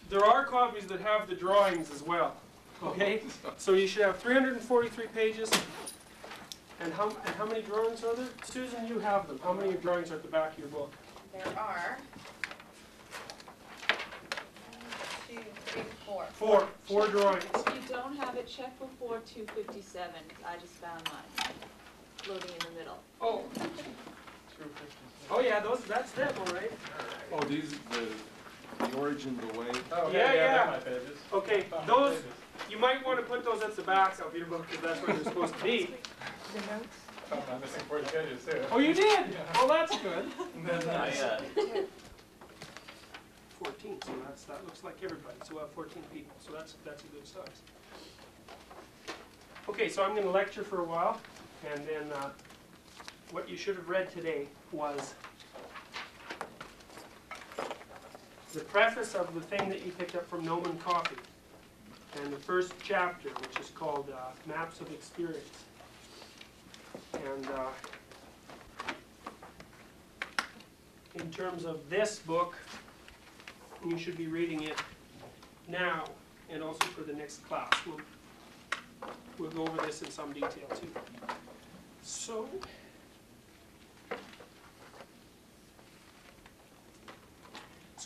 there are copies that have the drawings as well. Okay? So you should have 343 pages. And how many drawings are there? Susan, you have them. How many drawings are at the back of your book? There are 1, 2, 3, 4. Four drawings. If you don't have it, check before 257. I just found mine. Loading in the middle. Oh. Oh yeah, that's them, all right. Oh, these the origin, the way. Oh, Yeah, yeah. they're my pages. Okay, those you might want to put those at the back of your book because that's where they're supposed to be. The notes? Oh, I'm missing 40 pages too. Oh, you did? Well, that's good. Nice. 14, so that looks like everybody. So we'll have 14 people. So that's a good size. Okay, so I'm going to lecture for a while, and then what you should have read today was the preface of the thing that you picked up from Noman Coffee, and the first chapter, which is called Maps of Experience. And in terms of this book, you should be reading it now, and also for the next class. We'll go over this in some detail too. So,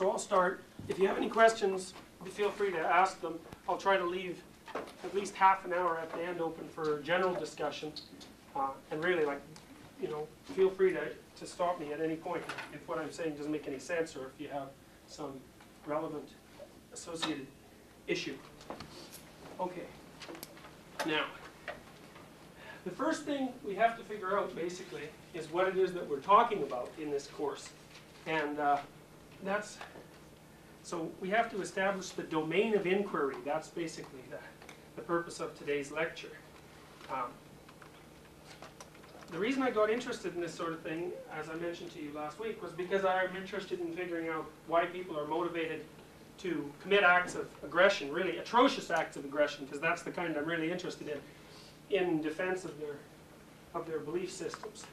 I'll start. If you have any questions, feel free to ask them. I'll try to leave at least half an hour at the end open for general discussion. And really, feel free to stop me at any point if what I'm saying doesn't make any sense or if you have some relevant associated issue. Okay. Now, the first thing we have to figure out, basically, is what it is that we're talking about in this course. And so we have to establish the domain of inquiry. That's basically the purpose of today's lecture. The reason I got interested in this sort of thing, as I mentioned to you last week, was because I'm interested in figuring out why people are motivated to commit acts of aggression, really atrocious acts of aggression, because that's the kind I'm really interested in defense of their belief systems.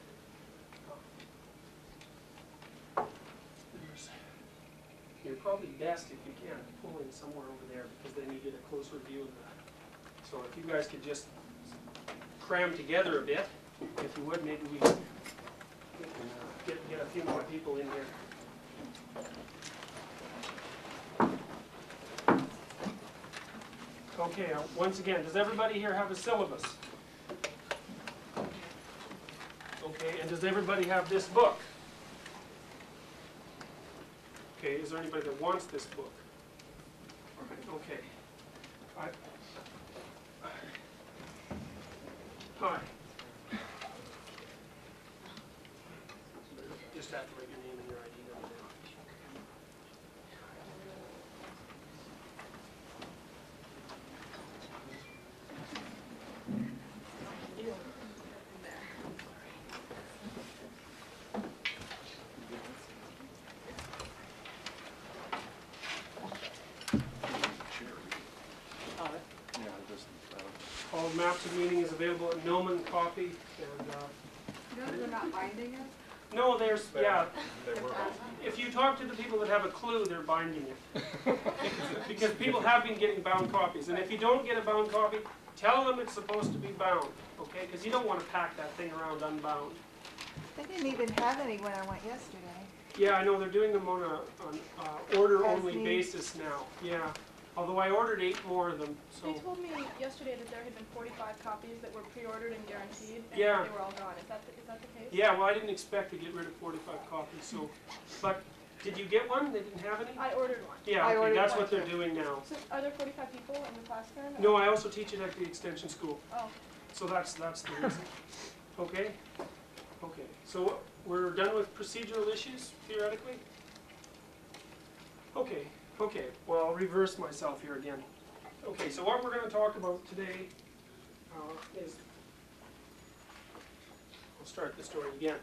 You're probably best if you can pull in somewhere over there, because then you get a closer view of that. So if you guys could just cram together a bit, if you would, maybe we can get a few more people in here. Okay, once again, does everybody here have a syllabus? Okay, and does everybody have this book? Okay, is there anybody that wants this book? All right, okay. Hi. Just have to write your name and your ID number down. All maps of meaning is available at Noman Coffee, and They're not binding it? no, there's yeah. They were. If you talk to the people that have a clue, they're binding it. Because people have been getting bound copies, and if you don't get a bound copy, tell them it's supposed to be bound, okay? Because you don't want to pack that thing around unbound. They didn't even have any when I went yesterday. Yeah, I know they're doing them on a order-only basis now. Yeah. Although I ordered 8 more of them, so. They told me yesterday that there had been 45 copies that were pre-ordered and guaranteed, and Yeah. they were all gone. Is that the case? Yeah, well, I didn't expect to get rid of 45 copies, so. But did you get one? They didn't have any? I ordered one. Yeah, I okay, ordered that's one what they're too. doing now. So are there 45 people in the class then? No, I also teach it at the extension school, Oh. so that's the reason. Okay? Okay, so we're done with procedural issues, theoretically? Okay, well, I'll reverse myself here again. Okay, so what we're going to talk about today is, I'll start the story again.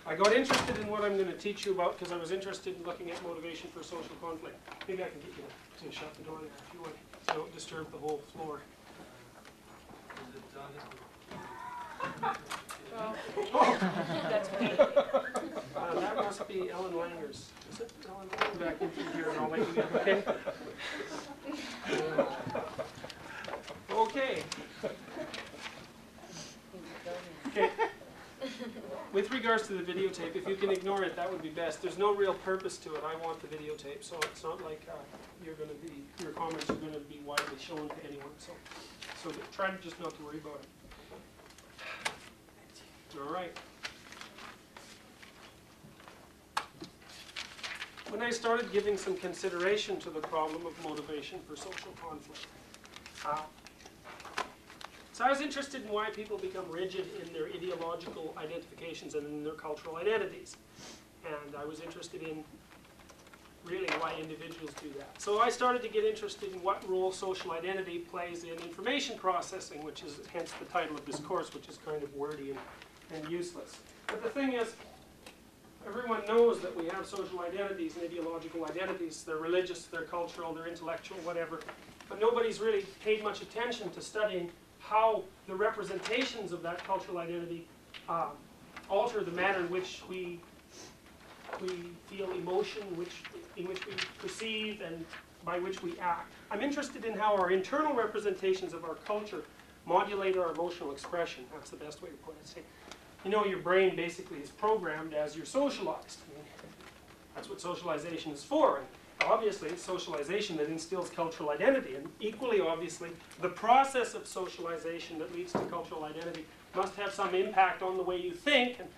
I got interested in what I'm going to teach you about because I was interested in looking at motivation for social conflict. Maybe I can get you to shut the door there if you would, so don't disturb the whole floor. That's me. That must be Ellen Langer's. Is it Ellen Langer? Back in here and I'll let you get, okay? regards to the videotape, if you can ignore it, that would be best. There's no real purpose to it. I want the videotape, so it's not like your comments are going to be widely shown to anyone. So try to just not to worry about it. All right. When I started giving some consideration to the problem of motivation for social conflict, so I was interested in why people become rigid in their ideological identifications and in their cultural identities. And I was interested in really why individuals do that. So I started to get interested in what role social identity plays in information processing, which is hence the title of this course, which is kind of wordy and useless. But the thing is, everyone knows that we have social identities and ideological identities. They're religious, they're cultural, they're intellectual, whatever. But nobody's really paid much attention to studying how the representations of that cultural identity alter the manner in which we feel emotion, in which we perceive, and by which we act. I'm interested in how our internal representations of our culture modulate our emotional expression. That's the best way to put it. See, you know, your brain basically is programmed as you're socialized. I mean, that's what socialization is for. And obviously, it's socialization that instills cultural identity. And equally obviously, the process of socialization that leads to cultural identity must have some impact on the way you think, and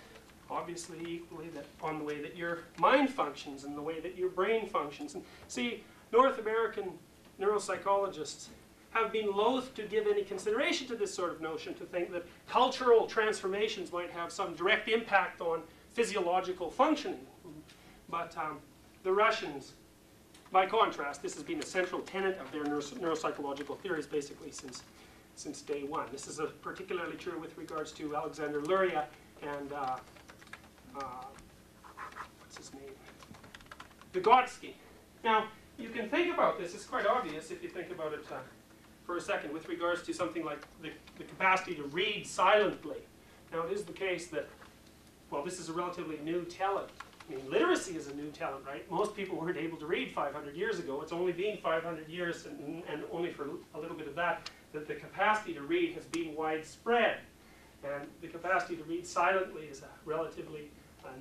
obviously equally that on the way that your mind functions and the way that your brain functions. And see, North American neuropsychologists have been loath to give any consideration to this sort of notion, to think that cultural transformations might have some direct impact on physiological functioning. But the Russians, by contrast, this has been a central tenet of their neuropsychological theories basically since day one. This is particularly true with regards to Alexander Luria and what's his name? Vygotsky. Now, you can think about this. It's quite obvious if you think about it for a second with regards to something like the capacity to read silently. Now, it is the case that, well, this is a relatively new talent. I mean, literacy is a new talent, right? Most people weren't able to read 500 years ago. It's only been 500 years, and only for a little bit of that the capacity to read has been widespread. And the capacity to read silently is a relatively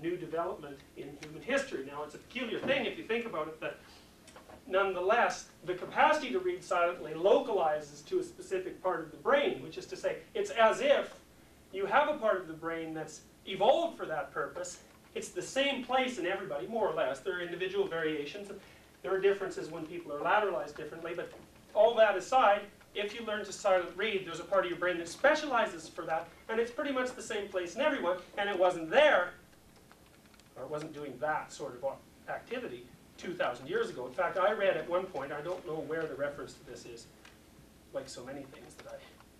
new development in human history. Now, it's a peculiar thing if you think about it, that nonetheless, the capacity to read silently localizes to a specific part of the brain, which is to say, it's as if you have a part of the brain that's evolved for that purpose. It's the same place in everybody, more or less. There are individual variations. There are differences when people are lateralized differently, but all that aside, if you learn to silent read, there's a part of your brain that specializes for that, and it's pretty much the same place in everyone, and it wasn't there, or it wasn't doing that sort of activity 2,000 years ago. In fact, I read at one point, I don't know where the reference to this is, like so many things that I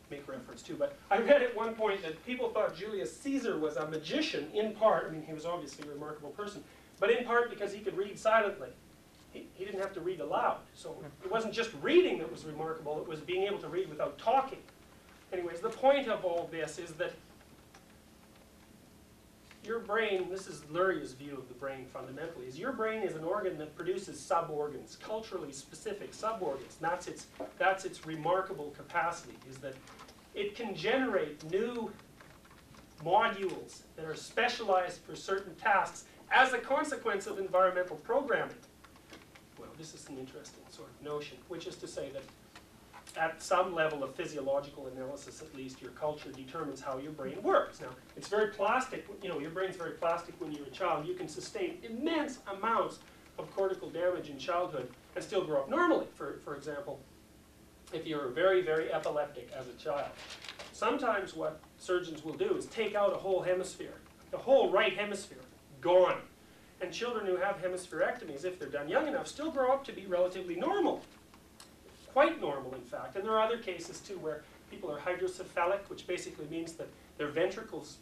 make reference to, but I read at one point that people thought Julius Caesar was a magician in part. I mean, he was obviously a remarkable person, but in part because he could read silently. He didn't have to read aloud. So it wasn't just reading that was remarkable, it was being able to read without talking. Anyways, the point of all this is that your brain, this is Luria's view of the brain fundamentally, is your brain is an organ that produces suborgans, culturally specific suborgans. That's its remarkable capacity, is that it can generate new modules that are specialized for certain tasks as a consequence of environmental programming. Well, this is an interesting sort of notion, which is to say that at some level of physiological analysis, at least, your culture determines how your brain works. Now, it's very plastic. You know, your brain's very plastic when you're a child. You can sustain immense amounts of cortical damage in childhood and still grow up normally. For example, if you're very, very epileptic as a child, sometimes what surgeons will do is take out a whole hemisphere, the whole right hemisphere, gone. And children who have hemispherectomies, if they're done young enough, still grow up to be relatively normal. Quite normal, in fact. And there are other cases, too, where people are hydrocephalic, which basically means that their ventricles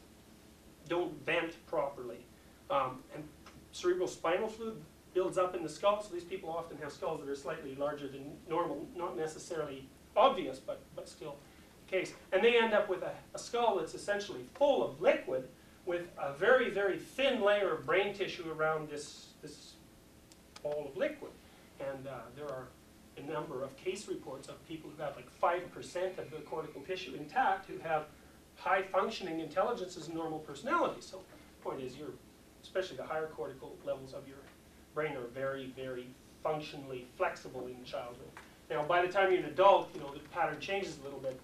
don't vent properly. And cerebral spinal fluid builds up in the skull, so these people often have skulls that are slightly larger than normal, not necessarily obvious, but still the case. And they end up with a skull that's essentially full of liquid, with a very, very thin layer of brain tissue around this ball of liquid. And there are a number of case reports of people who have like 5% of the cortical tissue intact, who have high functioning intelligences and normal personalities. So point is especially the higher cortical levels of your brain are very, very functionally flexible in childhood. Now, by the time you're an adult, the pattern changes a little bit.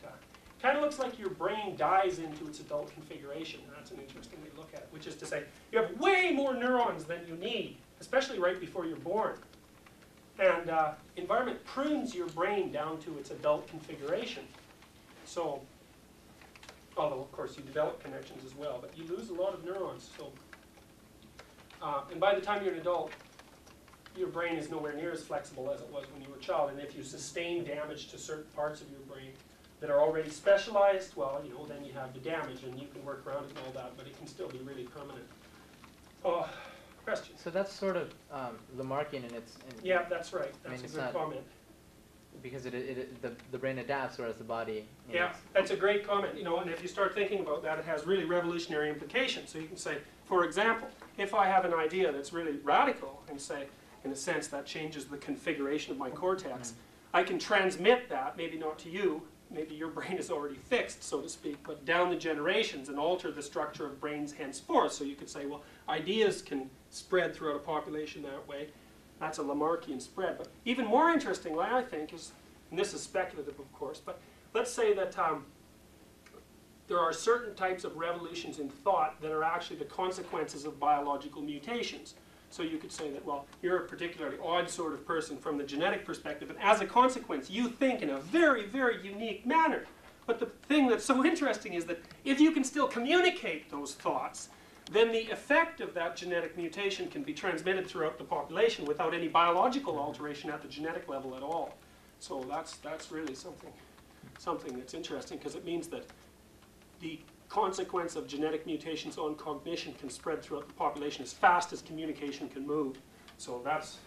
Kind of looks like your brain dies into its adult configuration. That's an interesting way to look at it, which is to say you have way more neurons than you need, especially right before you're born. And environment prunes your brain down to its adult configuration. So, although of course you develop connections as well, but you lose a lot of neurons. So, and by the time you're an adult, your brain is nowhere near as flexible as it was when you were a child. And if you sustain damage to certain parts of your brain that are already specialized, well, then you have the damage, and you can work around it and all that, but it can still be really permanent. Questions? So that's sort of Lamarckian in its. Yeah, that's right. That's it's a good not, comment. because the brain adapts, whereas the body. Yeah, that's a great comment. And if you start thinking about that, it has really revolutionary implications. So you can say, for example, if I have an idea that's really radical, and say, in a sense, that changes the configuration of my cortex, I can transmit that, maybe not to you, maybe your brain is already fixed, so to speak, but down the generations and alter the structure of brains henceforth. So you could say, well, ideas can spread throughout a population that way. That's a Lamarckian spread. But even more interestingly, I think, is, and this is speculative, of course, but let's say that there are certain types of revolutions in thought that are actually the consequences of biological mutations. So you could say that, well, you're a particularly odd sort of person from the genetic perspective, and as a consequence, you think in a very, very unique manner. But the thing that's so interesting is that if you can still communicate those thoughts, then the effect of that genetic mutation can be transmitted throughout the population without any biological alteration at the genetic level at all. So that's really something that's interesting, because it means that the consequence of genetic mutations on cognition can spread throughout the population as fast as communication can move. So that's,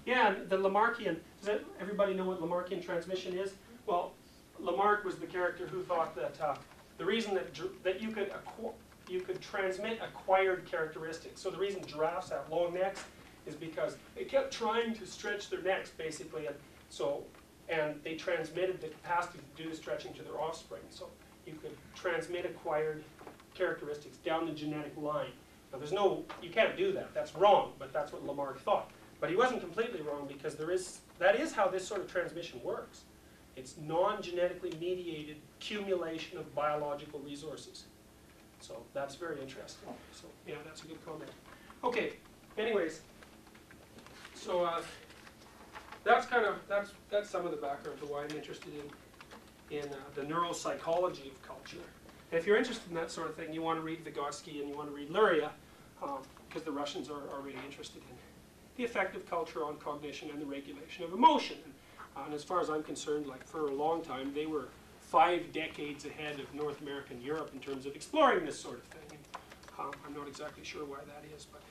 yeah, the Lamarckian, does everybody know what Lamarckian transmission is? Well, Lamarck was the character who thought that the reason that you could transmit acquired characteristics. So the reason giraffes have long necks is because they kept trying to stretch their necks, basically, and they transmitted the capacity to do the stretching to their offspring. So you could transmit acquired characteristics down the genetic line. Now you can't do that. That's wrong, but that's what Lamarck thought. But he wasn't completely wrong, because that is how this sort of transmission works. It's non-genetically mediated accumulation of biological resources. So that's very interesting. So yeah, that's a good comment. Okay, anyways, so that's some of the background to why I'm interested in the neuropsychology of culture. And if you're interested in that sort of thing, you want to read Vygotsky and you want to read Luria, because the Russians are really interested in the effect of culture on cognition and the regulation of emotion. And as far as I'm concerned, like for a long time, they were 5 decades ahead of North America and Europe in terms of exploring this sort of thing. And, I'm not exactly sure why that is, but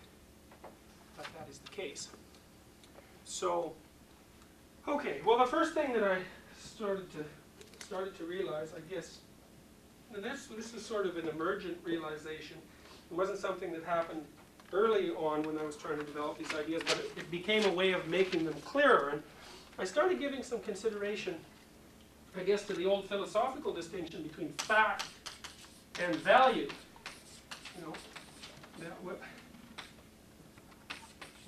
that is the case. So, okay, well, the first thing that I started to realize, I guess, and this is sort of an emergent realization. It wasn't something that happened early on when I was trying to develop these ideas, but it became a way of making them clearer. And I started giving some consideration, I guess, to the old philosophical distinction between fact and value.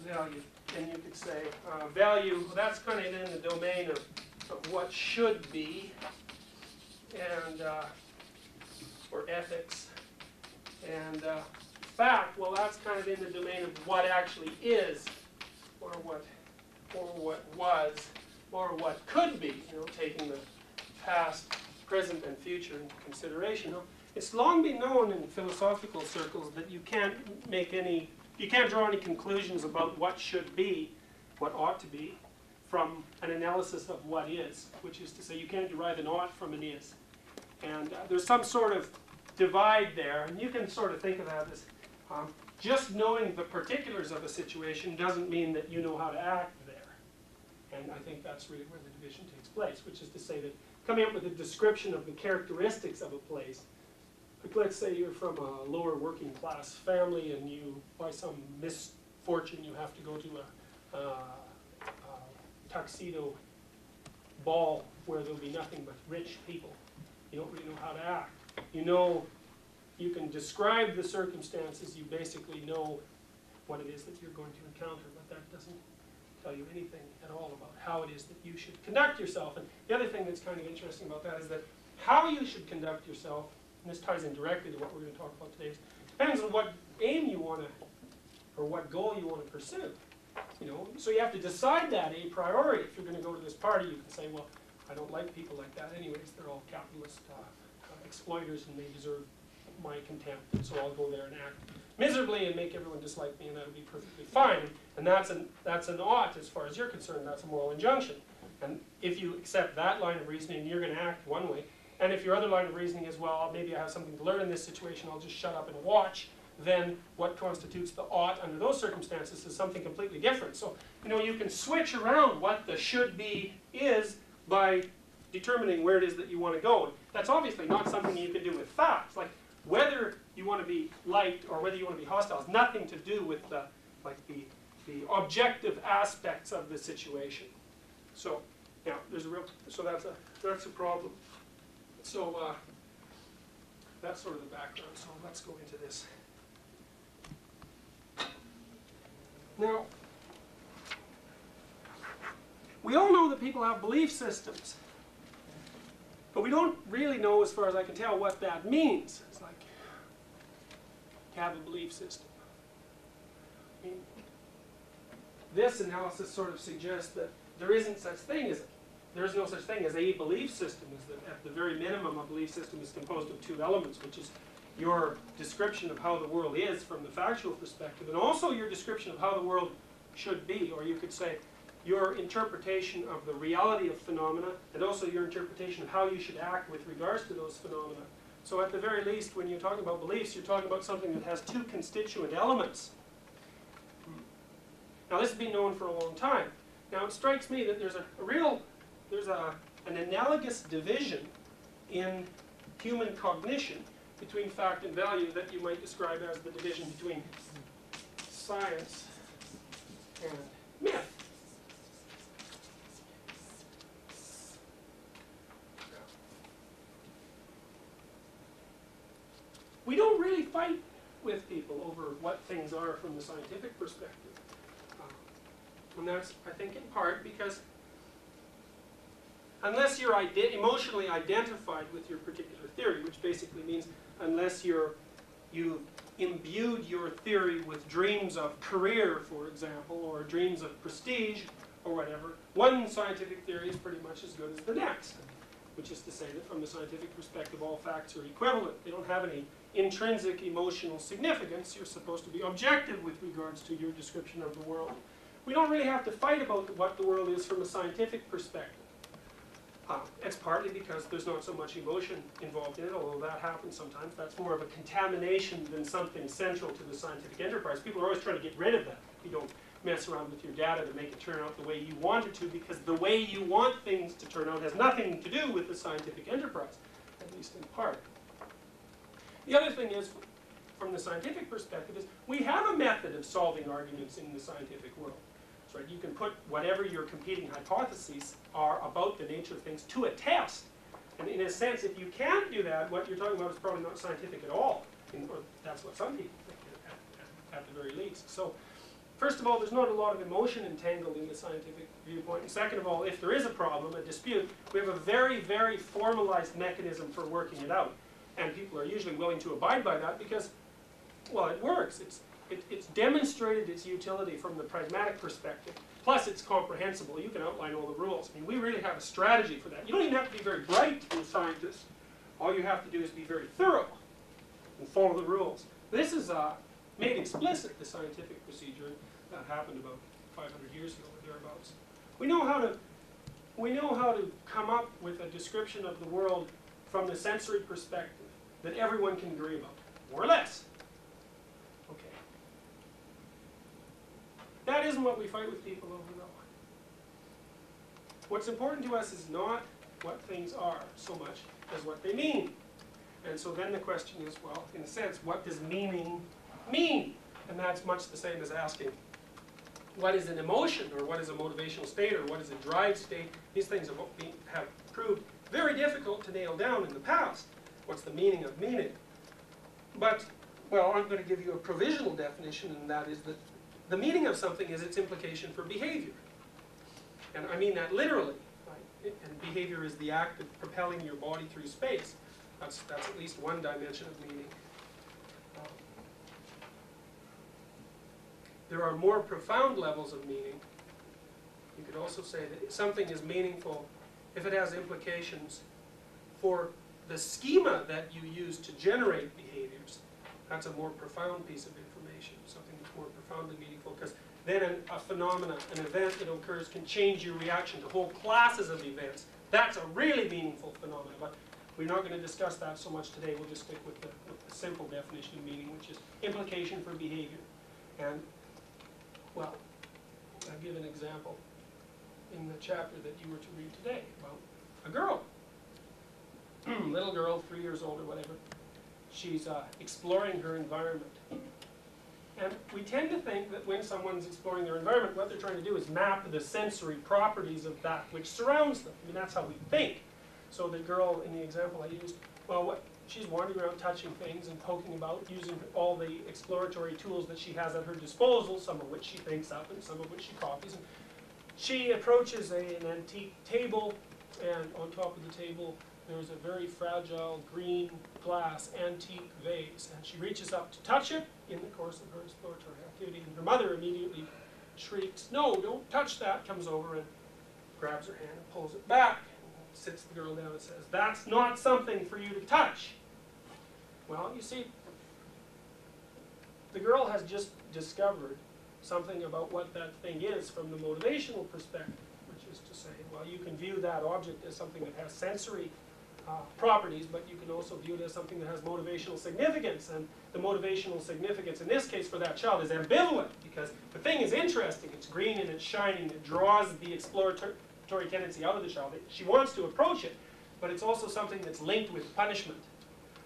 Value. And you could say value, well, that's kind of in the domain of what should be, and or ethics. And fact, well, that's kind of in the domain of what actually is, or what was, or what could be, taking the past, present, and future into consideration. It's long been known in philosophical circles that you can't draw any conclusions about what should be, what ought to be, from an analysis of what is, which is to say you can't derive an ought from an is. And there's some sort of divide there, and you can sort of think of that as just knowing the particulars of a situation doesn't mean that you know how to act there. And I think that's really where the division takes place, which is to say that coming up with a description of the characteristics of a place, like let's say you're from a lower working class family and you, by some misfortune, you have to go to a tuxedo ball where there'll be nothing but rich people. You don't really know how to act. You know you can describe the circumstances, you basically know what it is that you're going to encounter, but that doesn't tell you anything at all about how it is that you should conduct yourself. And the other thing that's kind of interesting about that is that how you should conduct yourself, and this ties in directly to what we're going to talk about today, depends on what aim you want to, or what goal you want to pursue. You know, so you have to decide that a priori. If you're going to go to this party, you can say, well, I don't like people like that anyways. They're all capitalist exploiters and they deserve my contempt. And so I'll go there and act miserably and make everyone dislike me, and that'll be perfectly fine. And that's an ought as far as you're concerned. That's a moral injunction. And if you accept that line of reasoning, you're going to act one way. And if your other line of reasoning is, well, maybe I have something to learn in this situation, I'll just shut up and watch, then what constitutes the ought under those circumstances is something completely different. So, you know, you can switch around what the should be is by determining where it is that you want to go. And that's obviously not something you can do with facts. Like, whether you want to be liked or whether you want to be hostile has nothing to do with the objective aspects of the situation. So, yeah, there's a real, so that's a problem. So, that's sort of the background. So let's go into this. Now, we all know that people have belief systems, but we don't really know, as far as I can tell, what that means. It's like, to have a belief system. I mean, this analysis sort of suggests that there isn't such thing as, there is no such thing as a belief system. Is that at the very minimum, a belief system is composed of two elements, which is your description of how the world is from the factual perspective, and also your description of how the world should be, or you could say your interpretation of the reality of phenomena, and also your interpretation of how you should act with regards to those phenomena. So at the very least, when you're talking about beliefs, you're talking about something that has two constituent elements. Now this has been known for a long time. Now it strikes me that there's an analogous division in human cognition between fact and value that you might describe as the division between science and myth. We don't really fight with people over what things are from the scientific perspective. And that's, I think, in part because unless you're emotionally identified with your particular theory, which basically means unless you've imbued your theory with dreams of career, for example, or dreams of prestige, or whatever, one scientific theory is pretty much as good as the next. Which is to say that from the scientific perspective, all facts are equivalent. They don't have any intrinsic emotional significance. You're supposed to be objective with regards to your description of the world. We don't really have to fight about what the world is from a scientific perspective. It's partly because there's not so much emotion involved in it, although that happens sometimes. That's more of a contamination than something central to the scientific enterprise. People are always trying to get rid of that. You don't mess around with your data to make it turn out the way you want it to, because the way you want things to turn out has nothing to do with the scientific enterprise, at least in part. The other thing is, from the scientific perspective, is we have a method of solving arguments in the scientific world. So, right, you can put whatever your competing hypotheses are about the nature of things to a test. And in a sense, if you can't do that, what you're talking about is probably not scientific at all. Or that's what some people think at the very least. So, first of all, there's not a lot of emotion entangled in the scientific viewpoint. And second of all, if there is a problem, a dispute, we have a very, very formalized mechanism for working it out. And people are usually willing to abide by that because, well, it works. It's demonstrated its utility from the pragmatic perspective. Plus, it's comprehensible. You can outline all the rules. I mean, we really have a strategy for that. You don't even have to be very bright to be a scientist. All you have to do is be very thorough and follow the rules. This is made explicit, the scientific procedure. That happened about 500 years ago or thereabouts. We know how to come up with a description of the world from the sensory perspective that everyone can agree about, more or less. Okay. That isn't what we fight with people over, though. What's important to us is not what things are so much as what they mean. And so then the question is, well, in a sense, what does meaning mean? And that's much the same as asking, what is an emotion, or what is a motivational state, or what is a drive state? These things have proved very difficult to nail down in the past. What's the meaning of meaning? But, well, I'm going to give you a provisional definition, and that is that the meaning of something is its implication for behavior. And I mean that literally. Right? And behavior is the act of propelling your body through space. That's at least one dimension of meaning. There are more profound levels of meaning. You could also say that something is meaningful if it has implications for the schema that you use to generate behaviors. That's a more profound piece of information, something that's more profoundly meaningful, because then a phenomena, an event that occurs can change your reaction to whole classes of events. That's a really meaningful phenomenon, but we're not going to discuss that so much today. We'll just stick with the simple definition of meaning, which is implication for behavior. And, well, I'll give an example in the chapter that you were to read today about a girl. Little girl, 3 years old or whatever. She's exploring her environment. And we tend to think that when someone's exploring their environment, what they're trying to do is map the sensory properties of that which surrounds them. I mean, that's how we think. So the girl in the example I used, well, she's wandering around touching things and poking about, using all the exploratory tools that she has at her disposal, some of which she thinks up and some of which she copies. And she approaches an antique table, and on top of the table there's a very fragile green glass antique vase, and she reaches up to touch it in the course of her exploratory activity, and her mother immediately shrieks, "No, don't touch that," comes over and grabs her hand and pulls it back, and sits the girl down and says, "That's not something for you to touch." Well, you see, the girl has just discovered something about what that thing is from the motivational perspective, which is to say, well, you can view that object as something that has sensory properties, but you can also view it as something that has motivational significance, and the motivational significance in this case for that child is ambivalent, because the thing is interesting, it's green and it's shining, it draws the exploratory tendency out of the child. She wants to approach it, but it's also something that's linked with punishment.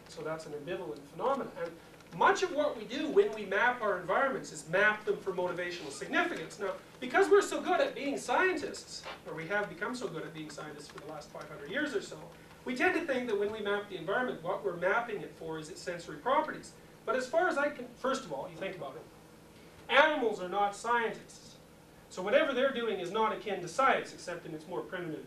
So that's an ambivalent phenomenon. And much of what we do when we map our environments is map them for motivational significance. Now, because we're so good at being scientists, or we have become so good at being scientists for the last 500 years or so, we tend to think that when we map the environment, what we're mapping it for is its sensory properties. But as far as I can, first of all, you think about it, animals are not scientists. So whatever they're doing is not akin to science, except in its more primitive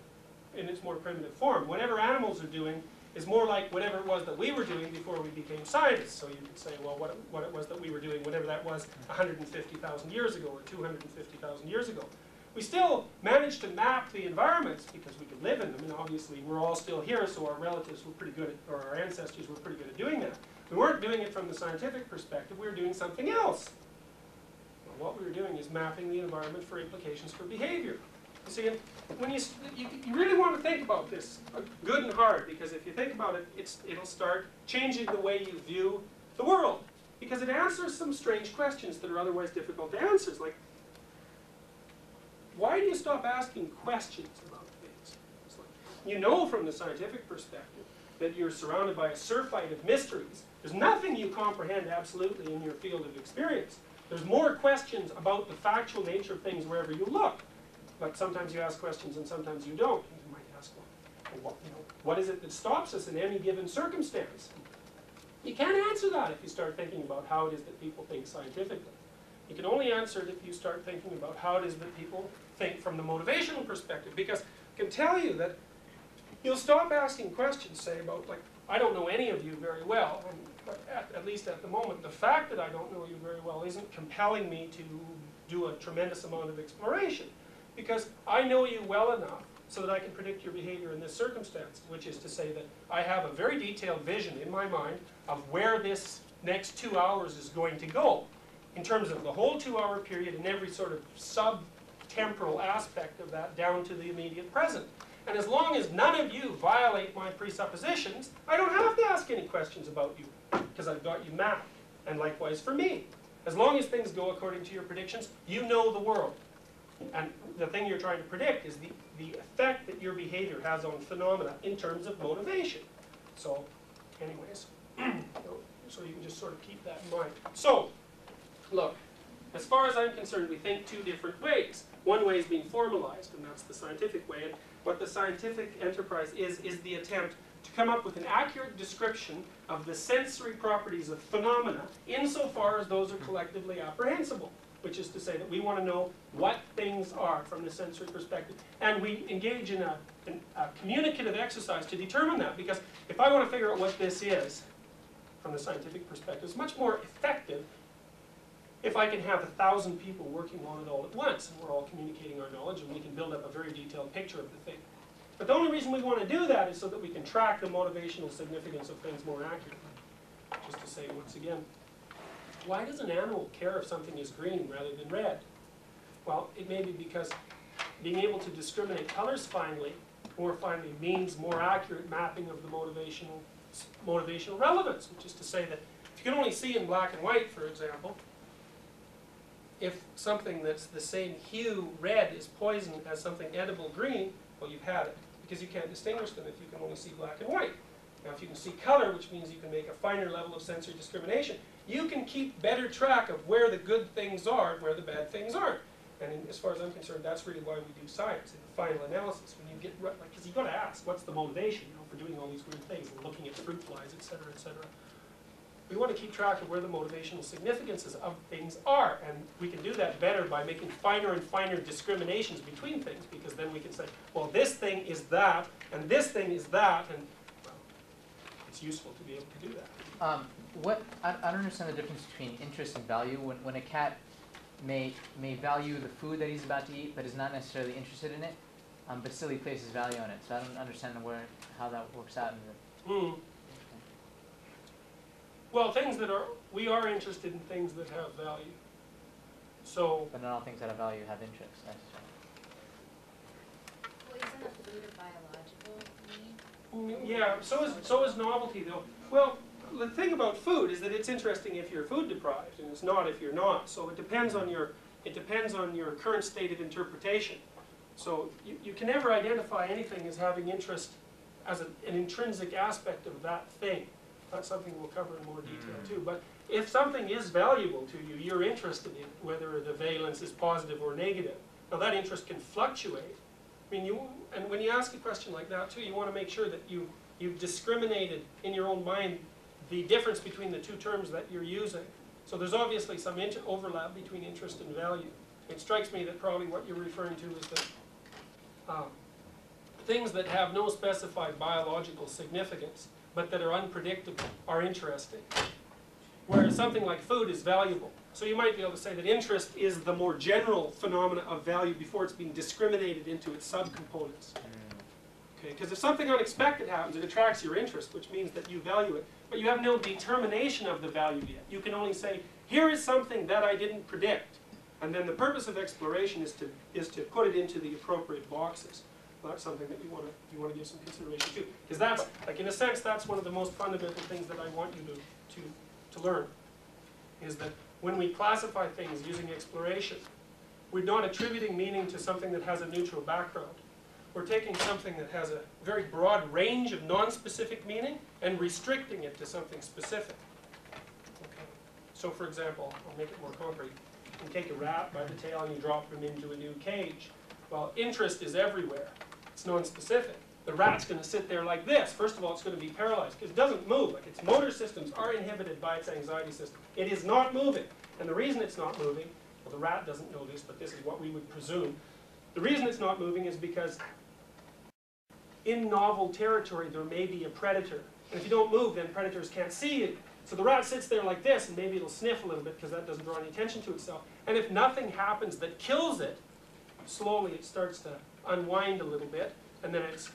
form. Whatever animals are doing is more like whatever it was that we were doing before we became scientists. So you could say, well, what it was that we were doing, whatever that was 150,000 years ago or 250,000 years ago. We still managed to map the environments because we could live in them, and obviously we're all still here, so our relatives were pretty good at, or our ancestors were pretty good at doing that. We weren't doing it from the scientific perspective, we were doing something else. Well, what we were doing is mapping the environment for implications for behavior. You see, when you really want to think about this good and hard, because if you think about it, it'll start changing the way you view the world. Because it answers some strange questions that are otherwise difficult to answer. Like, why do you stop asking questions about things? It's like, you know from the scientific perspective that you're surrounded by a surfeit of mysteries. There's nothing you comprehend absolutely in your field of experience. There's more questions about the factual nature of things wherever you look. But sometimes you ask questions and sometimes you don't. You might ask, well, what is it that stops us in any given circumstance? You can't answer that if you start thinking about how it is that people think scientifically. You can only answer it if you start thinking about how it is that people think from the motivational perspective. Because I can tell you that you'll stop asking questions, say, about, like, I don't know any of you very well, but at least at the moment, the fact that I don't know you very well isn't compelling me to do a tremendous amount of exploration. Because I know you well enough so that I can predict your behavior in this circumstance, which is to say that I have a very detailed vision in my mind of where this next 2 hours is going to go, in terms of the whole 2-hour period and every sort of sub-temporal aspect of that down to the immediate present. And as long as none of you violate my presuppositions, I don't have to ask any questions about you, because I've got you mapped. And likewise for me. As long as things go according to your predictions, you know the world. And the thing you're trying to predict is the effect that your behavior has on phenomena in terms of motivation. So, anyways, so you can just sort of keep that in mind. So, look, as far as I'm concerned, we think two different ways. One way is being formalized, and that's the scientific way. And what the scientific enterprise is the attempt to come up with an accurate description of the sensory properties of phenomena insofar as those are collectively apprehensible, which is to say that we want to know what things are from the sensory perspective. And we engage in a communicative exercise to determine that, because if I want to figure out what this is from the scientific perspective, it's much more effective if I can have 1,000 people working on it all at once, and we're all communicating our knowledge, and we can build up a very detailed picture of the thing. But the only reason we want to do that is so that we can track the motivational significance of things more accurately. Just to say once again, why does an animal care if something is green rather than red? Well, it may be because being able to discriminate colors more finely means more accurate mapping of the motivational relevance, which is to say that if you can only see in black and white, for example, if something that's the same hue, red, is poison as something edible green, well, you've had it, because you can't distinguish them if you can only see black and white. Now, if you can see color, which means you can make a finer level of sensory discrimination, you can keep better track of where the good things are and where the bad things aren't. And as far as I'm concerned, that's really why we do science in the final analysis. When you get, because you've got to ask, what's the motivation, for doing all these weird things, and looking at fruit flies, et cetera, et cetera. We want to keep track of where the motivational significances of things are, and we can do that better by making finer and finer discriminations between things, because then we can say, well, this thing is that, and this thing is that, and well, it's useful to be able to do that. I don't understand the difference between interest and value. When a cat may value the food that he's about to eat, but is not necessarily interested in it, but still he places value on it. So I don't understand how that works out in the. Well, we are interested in things that have value. So. But not all things that have value have interest. Well, isn't a food a biological need? Yeah, so is novelty, though. Well, the thing about food is that it's interesting if you're food deprived, and it's not if you're not. So it depends on your current state of interpretation. So you can never identify anything as having interest as an intrinsic aspect of that thing. That's something we'll cover in more detail too. But if something is valuable to you, you're interested in whether the valence is positive or negative. Now that interest can fluctuate. I mean, and when you ask a question like that too, you want to make sure that you've discriminated in your own mind the difference between the two terms that you're using. So there's obviously some overlap between interest and value. It strikes me that probably what you're referring to is that things that have no specified biological significance but that are unpredictable are interesting. Whereas something like food is valuable. So you might be able to say that interest is the more general phenomena of value before it's been discriminated into its subcomponents. Okay, because if something unexpected happens, it attracts your interest, which means that you value it. But you have no determination of the value yet. You can only say, here is something that I didn't predict. And then the purpose of exploration is to put it into the appropriate boxes. Well, that's something that you want to give some consideration to. Because that's, like, in a sense, that's one of the most fundamental things that I want you to learn. Is that when we classify things using exploration, we're not attributing meaning to something that has a neutral background. We're taking something that has a very broad range of non-specific meaning and restricting it to something specific. Okay. So for example, I'll make it more concrete. You take a rat by the tail and you drop him into a new cage. Well, interest is everywhere. It's non-specific. The rat's going to sit there like this. First of all, it's going to be paralyzed because it doesn't move. Like, its motor systems are inhibited by its anxiety system. It is not moving. And the reason it's not moving, well, the rat doesn't know this, but this is what we would presume. The reason it's not moving is because in novel territory there may be a predator. And if you don't move, then predators can't see you. So the rat sits there like this, and maybe it'll sniff a little bit because that doesn't draw any attention to itself. And if nothing happens that kills it, slowly it starts to unwind a little bit, and then it's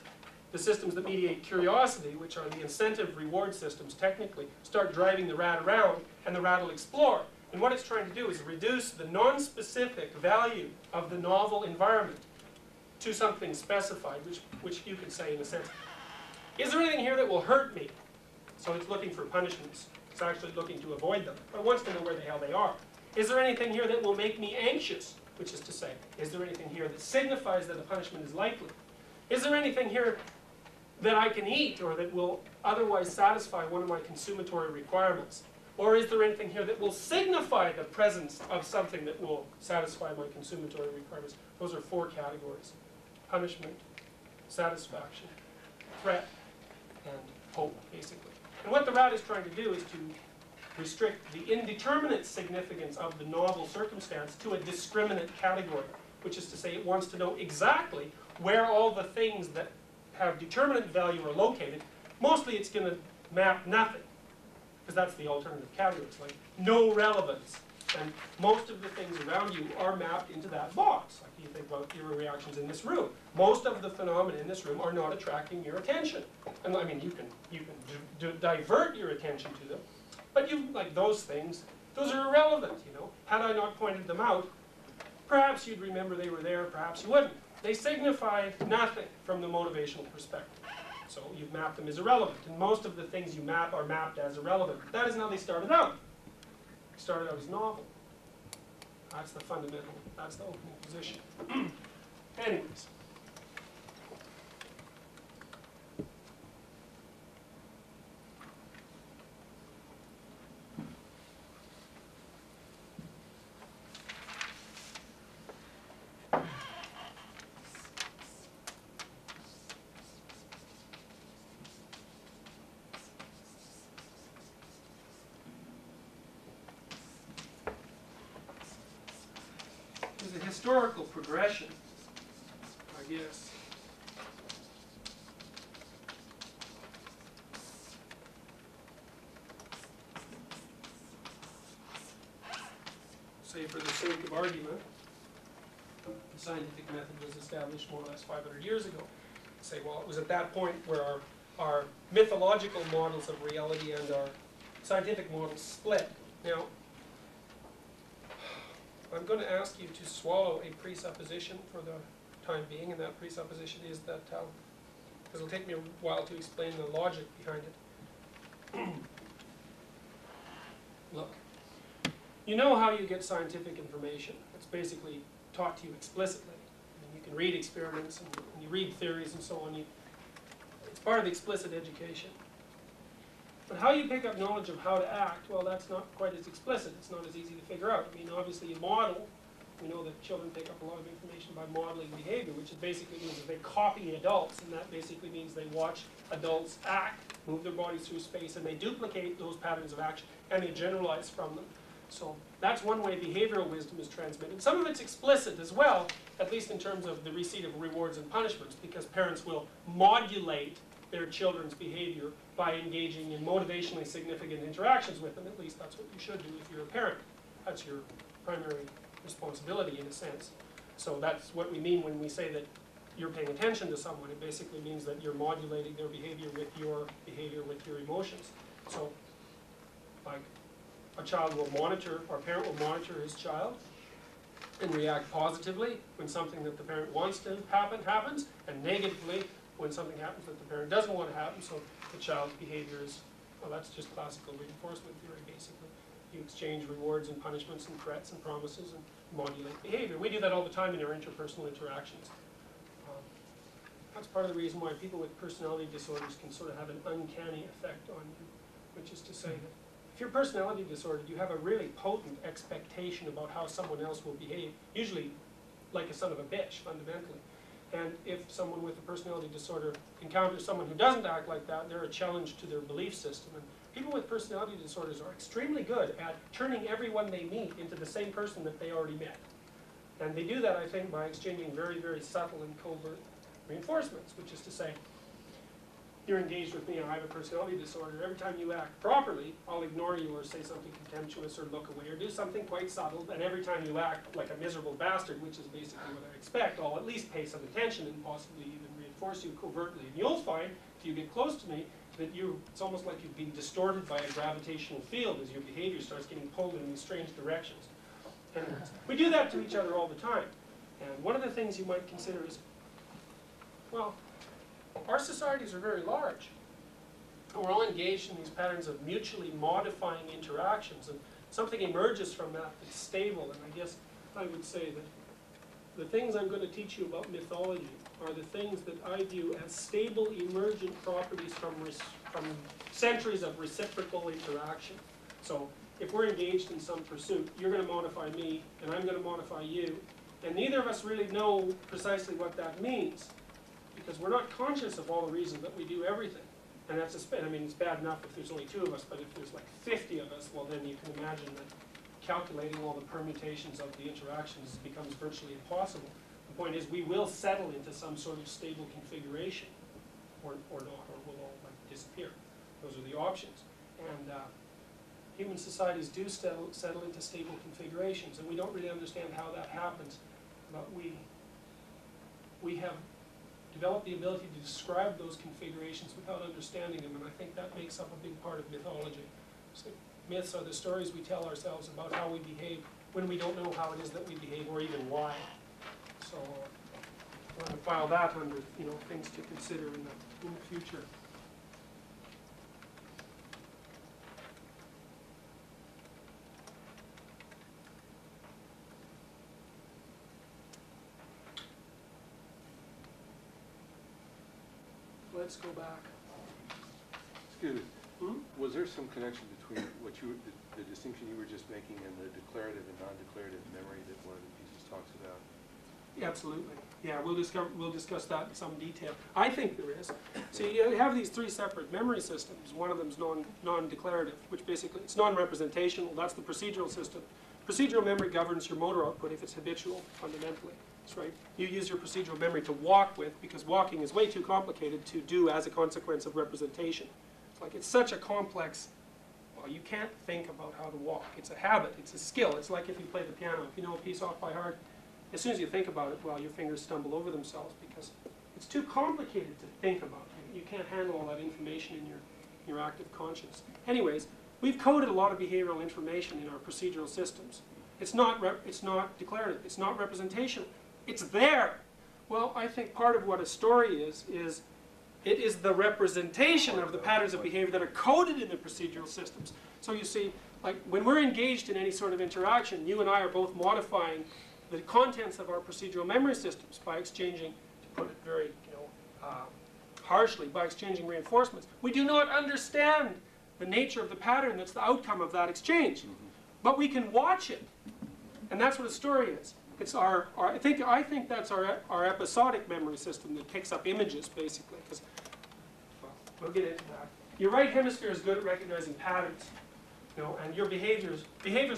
the systems that mediate curiosity, which are the incentive reward systems technically, start driving the rat around, and the rat will explore. And what it's trying to do is reduce the non-specific value of the novel environment to something specified, which you could say in a sense, is there anything here that will hurt me? So it's looking for punishments. It's actually looking to avoid them, but it wants to know where the hell they are. Is there anything here that will make me anxious? Which is to say, is there anything here that signifies that a punishment is likely? Is there anything here that I can eat or that will otherwise satisfy one of my consumatory requirements? Or is there anything here that will signify the presence of something that will satisfy my consumatory requirements? Those are 4 categories: punishment, satisfaction, threat, and hope, basically. And what the rat is trying to do is to restrict the indeterminate significance of the novel circumstance to a discriminate category, which is to say it wants to know exactly where all the things that have determinate value are located. Mostly it's going to map nothing, because that's the alternative category. It's like no relevance. And most of the things around you are mapped into that box. Like you think about your reactions in this room. Most of the phenomena in this room are not attracting your attention. And I mean, you can divert your attention to them, but you, like those things, those are irrelevant, you know. Had I not pointed them out, perhaps you'd remember they were there, perhaps you wouldn't. They signify nothing from the motivational perspective. So you've mapped them as irrelevant. And most of the things you map are mapped as irrelevant. That is how they started out. They started out as novel. That's the fundamental, that's the opening position. Anyways. There's a historical progression, I guess. Say for the sake of argument, the scientific method was established more or less 500 years ago. Say, well, it was at that point where our mythological models of reality and our scientific models split. Now, I'm going to ask you to swallow a presupposition for the time being, and that presupposition is that, because it'll take me a while to explain the logic behind it. Look, you know how you get scientific information. It's basically taught to you explicitly. I mean, you can read experiments and you read theories and so on. It's part of explicit education. But how you pick up knowledge of how to act, well, that's not quite as explicit. It's not as easy to figure out. I mean, obviously you model. We know that children pick up a lot of information by modeling behavior, which basically means that they copy adults, and that basically means they watch adults act, move their bodies through space, and they duplicate those patterns of action, and they generalize from them. So that's one way behavioral wisdom is transmitted. Some of it's explicit as well, at least in terms of the receipt of rewards and punishments, because parents will modulate their children's behavior by engaging in motivationally significant interactions with them. At least that's what you should do if you're a parent. That's your primary responsibility in a sense. So that's what we mean when we say that you're paying attention to someone. It basically means that you're modulating their behavior with your emotions. So, like, a child will monitor, or a parent will monitor his child and react positively when something that the parent wants to happen happens, and negatively when something happens that the parent doesn't want to happen. So the child's behavior is, well, that's just classical reinforcement theory, basically. You exchange rewards and punishments and threats and promises and modulate behavior. We do that all the time in our interpersonal interactions. That's part of the reason why people with personality disorders can sort of have an uncanny effect on you, which is to say that if you're personality disordered, you have a really potent expectation about how someone else will behave, usually like a son of a bitch, fundamentally. And if someone with a personality disorder encounters someone who doesn't act like that, they're a challenge to their belief system. And people with personality disorders are extremely good at turning everyone they meet into the same person that they already met. And they do that, I think, by exchanging very, very subtle and covert reinforcements, which is to say, you're engaged with me, I have a personality disorder. Every time you act properly, I'll ignore you or say something contemptuous or look away or do something quite subtle. And every time you act like a miserable bastard, which is basically what I expect, I'll at least pay some attention and possibly even reinforce you covertly. And you'll find, if you get close to me, that it's almost like you're being distorted by a gravitational field as your behavior starts getting pulled in these strange directions. And we do that to each other all the time. And one of the things you might consider is, well, our societies are very large. And we're all engaged in these patterns of mutually modifying interactions, and something emerges from that that's stable. And I guess I would say that the things I'm going to teach you about mythology are the things that I view as stable emergent properties from centuries of reciprocal interaction. So if we're engaged in some pursuit, you're going to modify me, and I'm going to modify you, and neither of us really know precisely what that means. because we're not conscious of all the reasons that we do everything. And that's I mean, it's bad enough if there's only 2 of us, but if there's like 50 of us, well then you can imagine that calculating all the permutations of the interactions becomes virtually impossible. The point is, we will settle into some sort of stable configuration, or not, or we'll all like disappear. Those are the options. And human societies do settle into stable configurations, and we don't really understand how that happens, but we have developed the ability to describe those configurations without understanding them, and I think that makes up a big part of mythology. So myths are the stories we tell ourselves about how we behave when we don't know how it is that we behave, or even why. So I'm going to file that under, you know, things to consider in the future. Let's go back. Excuse me, Hmm? was there some connection between what the distinction you were just making and the declarative and non-declarative memory that one of the pieces talks about? Yeah, absolutely. Yeah, we'll discuss that in some detail. I think there is. So you have these 3 separate memory systems. One of them is non-declarative, which basically, it's non-representational. That's the procedural system. Procedural memory governs your motor output if it's habitual, fundamentally. That's right. You use your procedural memory to walk with, because walking is way too complicated to do as a consequence of representation. It's like, it's such a complex, well, you can't think about how to walk. It's a habit, it's a skill. It's like if you play the piano. If you know a piece off by heart, as soon as you think about it, well, your fingers stumble over themselves because it's too complicated to think about. You can't handle all that information in your active conscience. Anyways, we've coded a lot of behavioral information in our procedural systems. It's not declarative, it's not representational. It's there. Well, I think part of what a story is it is the representation of the patterns of behavior that are coded in the procedural systems. So you see, like when we're engaged in any sort of interaction, you and I are both modifying the contents of our procedural memory systems by exchanging, to put it very, harshly, by exchanging reinforcements. We do not understand the nature of the pattern that's the outcome of that exchange, but we can watch it, and that's what a story is. It's I think that's our episodic memory system that picks up images, basically, because, well, we'll get into that. Your right hemisphere is good at recognizing patterns, and your behaviors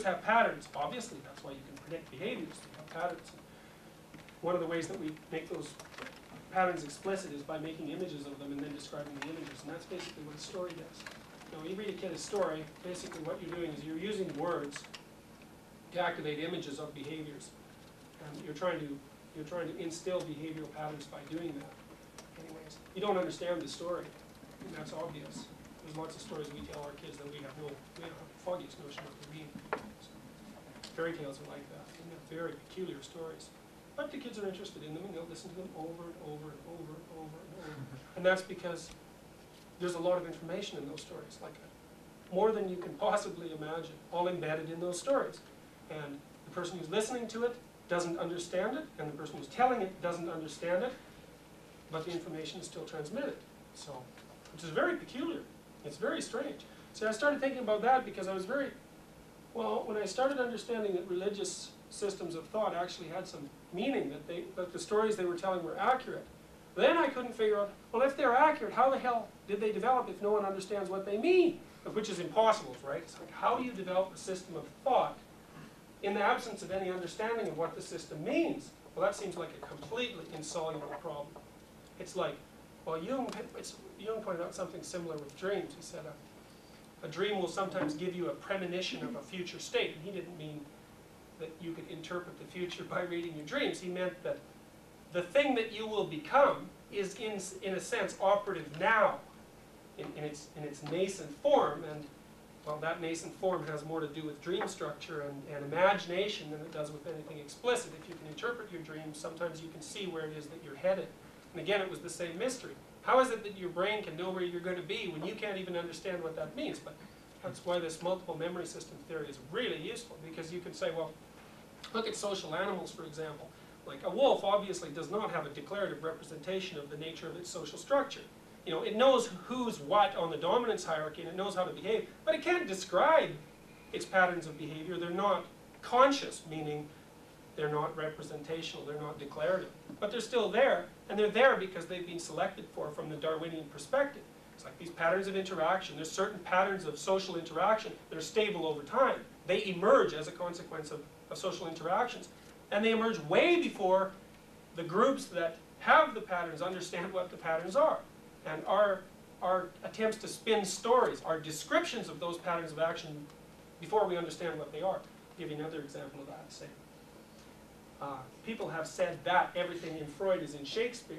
have patterns, obviously. That's why you can predict behaviors. They have patterns. One of the ways that we make those patterns explicit is by making images of them and then describing the images, and that's basically what a story does. You read a kid a story, basically what you're doing is you're using words to activate images of behaviors. And you're trying to instill behavioral patterns by doing that. Anyways, you don't understand the story, and that's obvious. There's lots of stories we tell our kids that we don't have the foggiest notion of what they mean. So, fairy tales are like that. They're very peculiar stories. But the kids are interested in them, and they'll listen to them over and over and over and over and over. And that's because there's a lot of information in those stories, like more than you can possibly imagine, all embedded in those stories. And the person who's listening to it doesn't understand it, and the person who's telling it doesn't understand it, but the information is still transmitted. So, which is very peculiar. It's very strange. So I started thinking about that because I was when I started understanding that religious systems of thought actually had some meaning, that the stories they were telling were accurate, then I couldn't figure out, well, if they're accurate, how the hell did they develop if no one understands what they mean? Which is impossible, right? It's like, how do you develop a system of thought in the absence of any understanding of what the system means? Well, that seems like a completely insoluble problem. It's like, well, Jung pointed out something similar with dreams. He said a dream will sometimes give you a premonition of a future state. And he didn't mean that you could interpret the future by reading your dreams. He meant that the thing that you will become is, in a sense, operative now in its nascent form. And well, that nascent form has more to do with dream structure and imagination than it does with anything explicit. If you can interpret your dreams, sometimes you can see where it is that you're headed. And again, it was the same mystery. How is it that your brain can know where you're going to be when you can't even understand what that means? But that's why this multiple memory system theory is really useful, because you can say, well, look at social animals, for example. Like a wolf obviously does not have a declarative representation of the nature of its social structure. It knows who's what on the dominance hierarchy, and it knows how to behave, but it can't describe its patterns of behavior. They're not conscious, meaning They're not representational, they're not declarative. But they're still there, and they're there because they've been selected for from the Darwinian perspective. It's like these patterns of interaction. There's certain patterns of social interaction that are stable over time. They emerge as a consequence of social interactions. And they emerge way before the groups that have the patterns understand what the patterns are. And our attempts to spin stories, our descriptions of those patterns of action before we understand what they are. I'll give you another example of that. Say, people have said that everything in Freud is in Shakespeare.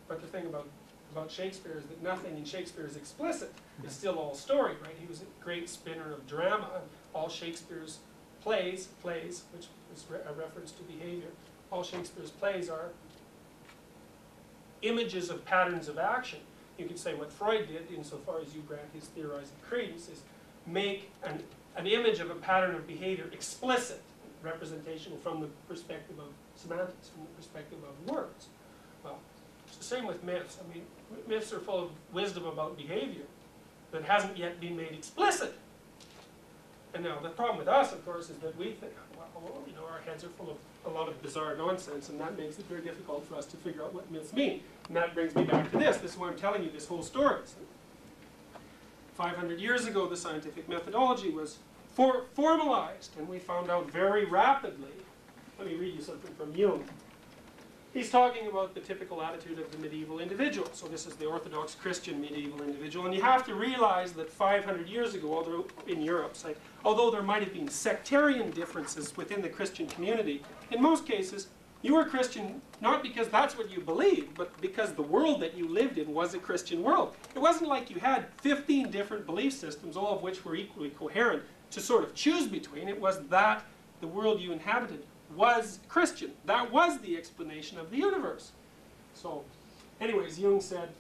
But the thing about Shakespeare is that nothing in Shakespeare is explicit. It's still all story, right? He was a great spinner of drama. All Shakespeare's plays, which is a reference to behavior, all Shakespeare's plays are images of patterns of action. You could say what Freud did, insofar as you grant his theorizing credence, is make an image of a pattern of behavior explicit, representational from the perspective of semantics, from the perspective of words. Well, it's the same with myths. I mean, myths are full of wisdom about behavior that hasn't yet been made explicit. And now the problem with us, of course, is that we think, well, you know, our heads are full of a lot of bizarre nonsense, and that makes it very difficult for us to figure out what myths mean. And that brings me back to this. This is why I'm telling you this whole story. 500 years ago, the scientific methodology was formalized, and we found out very rapidly. Let me read you something from Jung. He's talking about the typical attitude of the medieval individual. So this is the Orthodox Christian medieval individual. And you have to realize that 500 years ago, although in Europe, say, although there might have been sectarian differences within the Christian community, in most cases, you were Christian not because that's what you believed, but because the world that you lived in was a Christian world. It wasn't like you had 15 different belief systems, all of which were equally coherent, to sort of choose between. It was that the world you inhabited was Christian. That was the explanation of the universe. So, anyways, Jung said,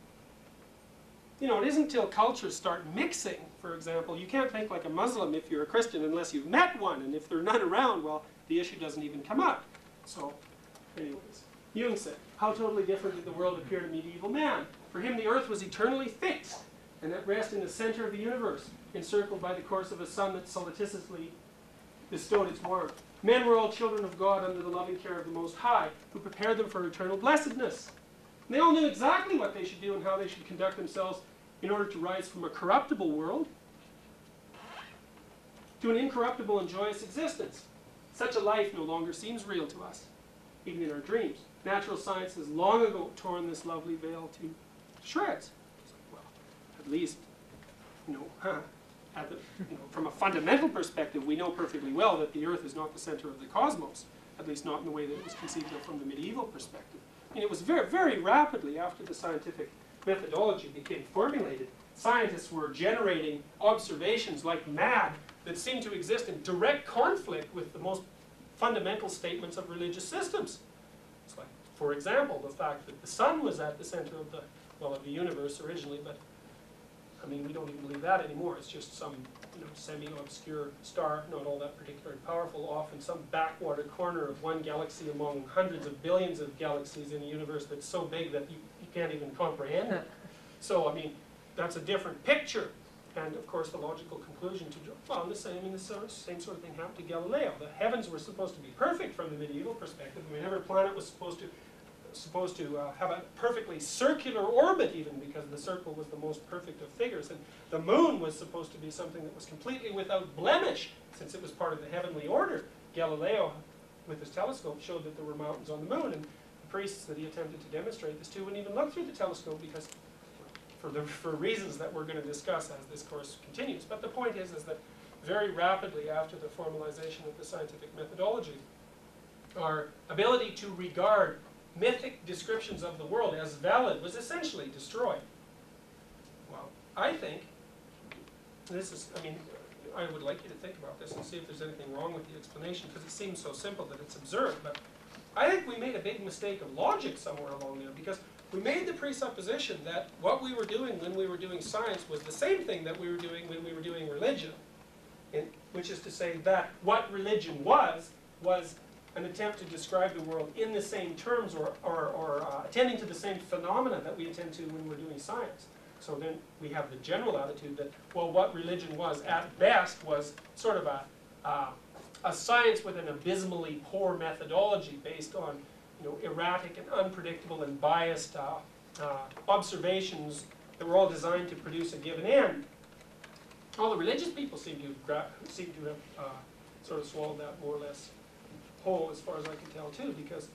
you know, it isn't until cultures start mixing, for example, you can't think like a Muslim if you're a Christian unless you've met one, and if there are none around, well, the issue doesn't even come up. So, anyways, Jung said, how totally different did the world appear to medieval man? For him, the earth was eternally fixed, and at rest in the center of the universe, encircled by the course of a sun that solicitously bestowed its warmth. Men were all children of God under the loving care of the Most High, who prepared them for eternal blessedness. And they all knew exactly what they should do and how they should conduct themselves in order to rise from a corruptible world to an incorruptible and joyous existence. Such a life no longer seems real to us, even in our dreams. Natural science has long ago torn this lovely veil to shreds. Well, at least, you know, from a fundamental perspective, we know perfectly well that the Earth is not the center of the cosmos, at least not in the way that it was conceived of from the medieval perspective. I mean, it was very, very rapidly after the scientific methodology became formulated, scientists were generating observations like mad that seemed to exist in direct conflict with the most fundamental statements of religious systems. It's like, for example, the fact that the sun was at the center of the universe originally, but I mean, we don't even believe that anymore. It's just some, you know, semi-obscure star, not all that particularly powerful, off in some backwater corner of one galaxy among hundreds of billions of galaxies in a universe that's so big that you can't even comprehend it. So, I mean, that's a different picture. And of course, the logical conclusion to draw, well, the same sort of thing happened to Galileo. The heavens were supposed to be perfect from the medieval perspective. I mean, every planet was supposed to have a perfectly circular orbit, even, because the circle was the most perfect of figures. And the moon was supposed to be something that was completely without blemish, since it was part of the heavenly order. Galileo, with his telescope, showed that there were mountains on the moon, and the priests that he attempted to demonstrate this to wouldn't even look through the telescope because, for reasons that we're going to discuss as this course continues. But the point is that very rapidly after the formalization of the scientific methodology, our ability to regard mythic descriptions of the world as valid was essentially destroyed. Well, I think, this is, I mean, I would like you to think about this and see if there's anything wrong with the explanation, because it seems so simple that it's absurd, but I think we made a big mistake of logic somewhere along there, because we made the presupposition that what we were doing when we were doing science was the same thing that we were doing when we were doing religion, which is to say that what religion was an attempt to describe the world in the same terms or attending to the same phenomena that we attend to when we're doing science. So then we have the general attitude that, well, what religion was at best was sort of a science with an abysmally poor methodology based on, you know, erratic and unpredictable and biased observations that were all designed to produce a given end. All the religious people seem to have sort of swallowed that more or less whole, as far as I can tell too, because,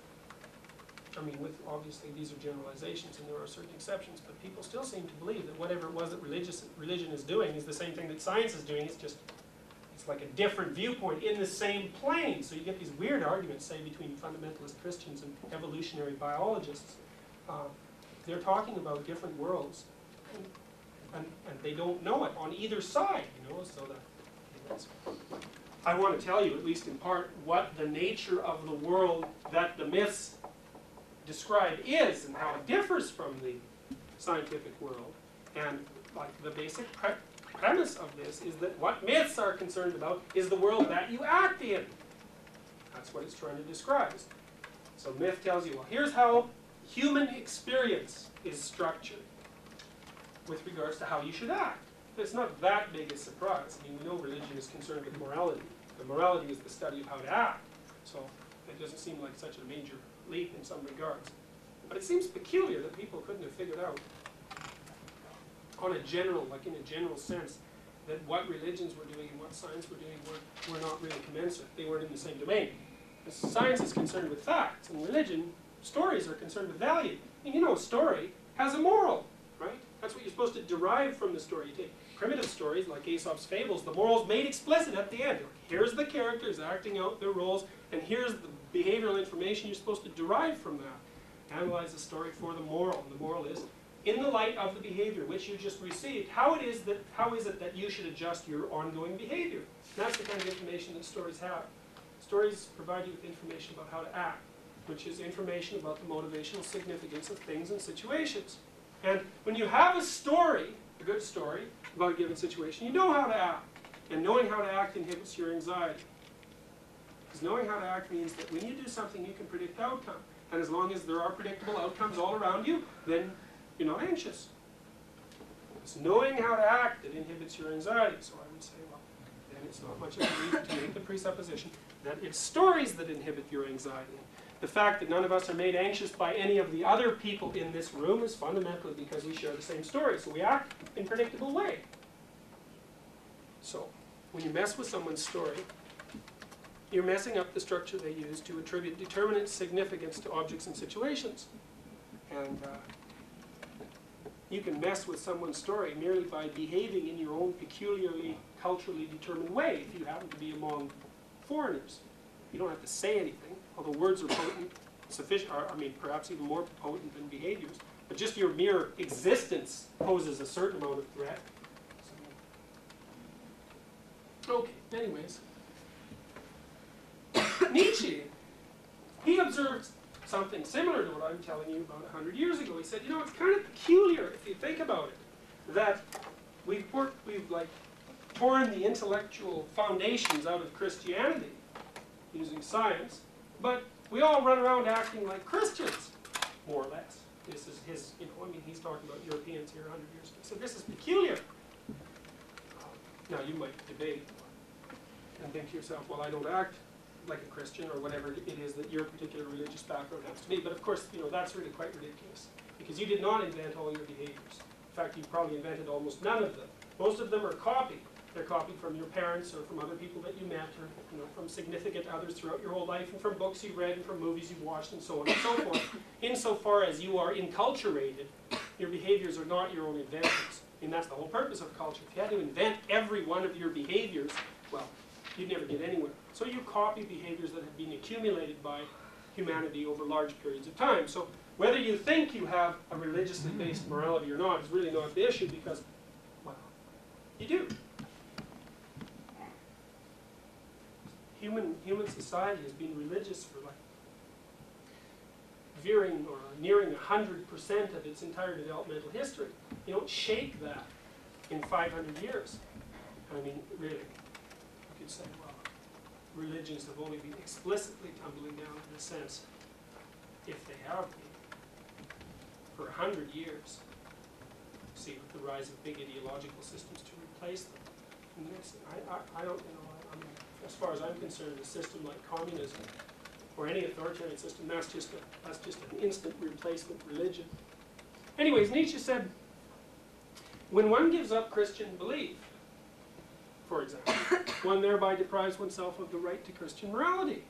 I mean, with obviously these are generalizations and there are certain exceptions, but people still seem to believe that whatever it was that religion is doing is the same thing that science is doing. It's like a different viewpoint in the same plane. So you get these weird arguments, say, between fundamentalist Christians and evolutionary biologists. They're talking about different worlds, and they don't know it on either side, you know. So that I want to tell you, at least in part, what the nature of the world that the myths describe is, and how it differs from the scientific world. And like the basic premise of this is that what myths are concerned about is the world that you act in. That's what it's trying to describe. So myth tells you, well, here's how human experience is structured with regards to how you should act. It's not that big a surprise. I mean, we know religion is concerned with morality. The morality is the study of how to act. So it doesn't seem like such a major leap in some regards. But it seems peculiar that people couldn't have figured out on a general, like in a general sense, that what religions were doing and what science were doing were not really commensurate. They weren't in the same domain. Science is concerned with facts, and religion, stories are concerned with value. And you know, a story has a moral, right? That's what you're supposed to derive from the story. You take primitive stories like Aesop's fables, the moral's made explicit at the end. Here's the characters acting out their roles, and here's the behavioral information you're supposed to derive from that. Analyze the story for the moral, and the moral is, in the light of the behavior which you just received, how is it that you should adjust your ongoing behavior? And that's the kind of information that stories have. Stories provide you with information about how to act, which is information about the motivational significance of things and situations. And when you have a story, a good story, about a given situation, you know how to act. And knowing how to act inhibits your anxiety. Because knowing how to act means that when you do something, you can predict outcome. And as long as there are predictable outcomes all around you, then you're not anxious. It's knowing how to act that inhibits your anxiety. So I would say, well, then it's not much of a leap to make the presupposition that it's stories that inhibit your anxiety. The fact that none of us are made anxious by any of the other people in this room is fundamentally because we share the same story. So we act in a predictable way. So when you mess with someone's story, you're messing up the structure they use to attribute determinate significance to objects and situations. And you can mess with someone's story merely by behaving in your own peculiarly culturally determined way if you happen to be among foreigners. You don't have to say anything, although words are potent, sufficient, I mean, perhaps even more potent than behaviors. But just your mere existence poses a certain amount of threat. So, okay, anyways. Nietzsche, he observed something similar to what I'm telling you about 100 years ago. He said, you know, it's kind of peculiar if you think about it, that we've like torn the intellectual foundations out of Christianity using science, but we all run around acting like Christians, more or less. This is his, you know, I mean, he's talking about Europeans here 100 years ago. So this is peculiar. Now you might debate and think to yourself, well, I don't act like a Christian or whatever it is that your particular religious background has to be. But of course, you know, that's really quite ridiculous because you did not invent all your behaviors. In fact, you probably invented almost none of them. Most of them are copied. They're copied from your parents or from other people that you met or, you know, from significant others throughout your whole life and from books you've read and from movies you've watched and so on and so forth. Insofar as you are enculturated, your behaviors are not your own inventions. I mean, that's the whole purpose of culture. If you had to invent every one of your behaviors, well, you'd never get anywhere. So you copy behaviors that have been accumulated by humanity over large periods of time. So whether you think you have a religiously based morality or not is really not the issue because, well, you do. Human society has been religious for like veering or nearing 100% of its entire developmental history. You don't shake that in 500 years. I mean, really, you could say, well, religions have only been explicitly tumbling down in a sense, if they have been, for 100 years. See, with the rise of big ideological systems to replace them. And I don't, you know, I'm as far as I'm concerned, a system like communism or any authoritarian system, that's just an instant replacement religion. Anyways, Nietzsche said, when one gives up Christian belief, for example, one thereby deprives oneself of the right to Christian morality.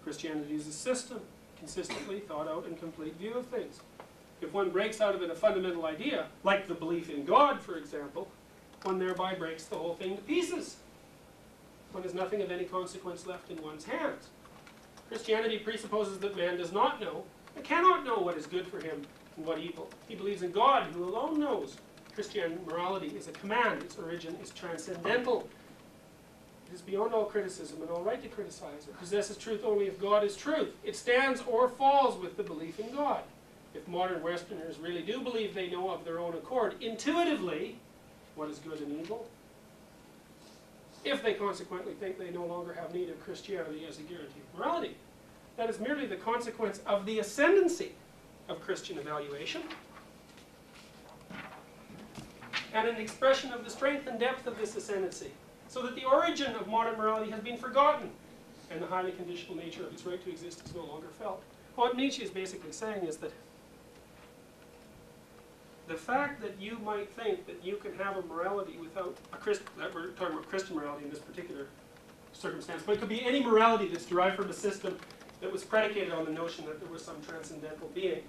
Christianity is a system, consistently thought out and complete view of things. If one breaks out of it a fundamental idea, like the belief in God, for example, one thereby breaks the whole thing to pieces. One has nothing of any consequence left in one's hands. Christianity presupposes that man does not know, and cannot know what is good for him and what evil. He believes in God, who alone knows. Christian morality is a command. Its origin is transcendental. It is beyond all criticism and all right to criticize. It possesses truth only if God is truth. It stands or falls with the belief in God. If modern Westerners really do believe they know of their own accord, intuitively, what is good and evil, if they consequently think they no longer have need of Christianity as a guarantee of morality, that is merely the consequence of the ascendancy of Christian evaluation and an expression of the strength and depth of this ascendancy, so that the origin of modern morality has been forgotten and the highly conditional nature of its right to exist is no longer felt. What Nietzsche is basically saying is that the fact that you might think that you can have a morality without a Christian, that we're talking about Christian morality in this particular circumstance, but it could be any morality that's derived from a system that was predicated on the notion that there was some transcendental being.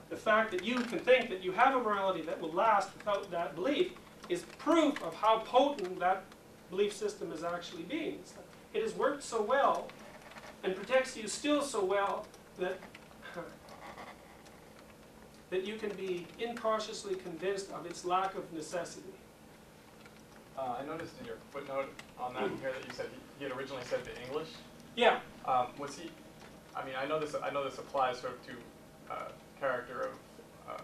The fact that you can think that you have a morality that will last without that belief is proof of how potent that belief system is actually being. It has worked so well and protects you still so well that that you can be incautiously convinced of its lack of necessity. I noticed in your footnote on that here that you said he had originally said the English. Yeah. Was he? I mean, I know this applies sort of to character of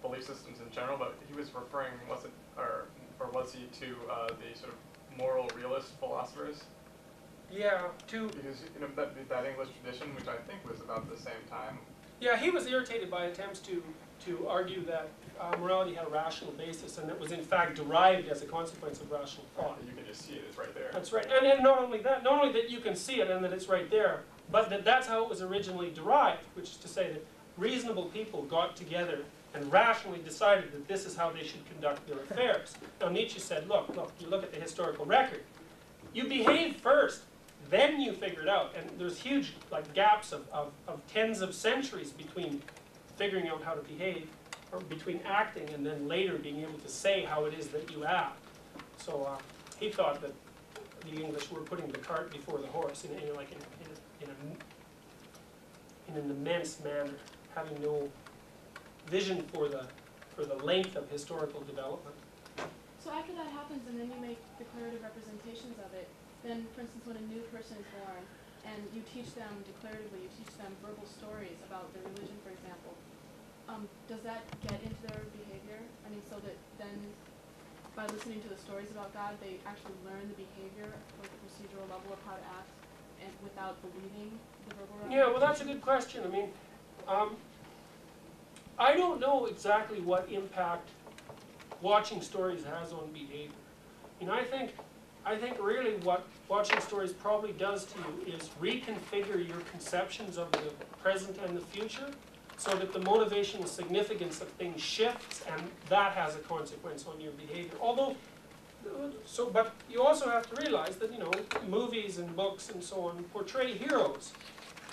belief systems in general, but he was referring, was it, or was he to the sort of moral realist philosophers? Yeah. To Because that English tradition, which I think was about the same time. yeah, he was irritated by attempts to argue that morality had a rational basis and that was in fact derived as a consequence of rational thought. You can just see it, it's right there. That's right. And not only that you can see it and that it's right there, but that's how it was originally derived, which is to say that reasonable people got together and rationally decided that this is how they should conduct their affairs. Now Nietzsche said, look, you look at the historical record. You behave first, then you figure it out. And there's huge gaps of tens of centuries between figuring out how to behave, or between acting and then later being able to say how it is that you act. So he thought that the English were putting the cart before the horse in an immense manner, having no vision for the length of historical development. So after that happens and then you make declarative representations of it, then for instance when a new person is born and you teach them declaratively, you teach them verbal stories about their religion, for example, does that get into their behavior? I mean, so that then by listening to the stories about God, they actually learn the behavior, like the procedural level of how to act, and without believing the verbal representation? Yeah, well that's a good question. I mean, I don't know exactly what impact watching stories has on behavior. I mean, I think really what watching stories probably does to you is reconfigure your conceptions of the present and the future so that the motivational significance of things shifts and that has a consequence on your behavior. Although, but you also have to realize that, movies and books and so on portray heroes.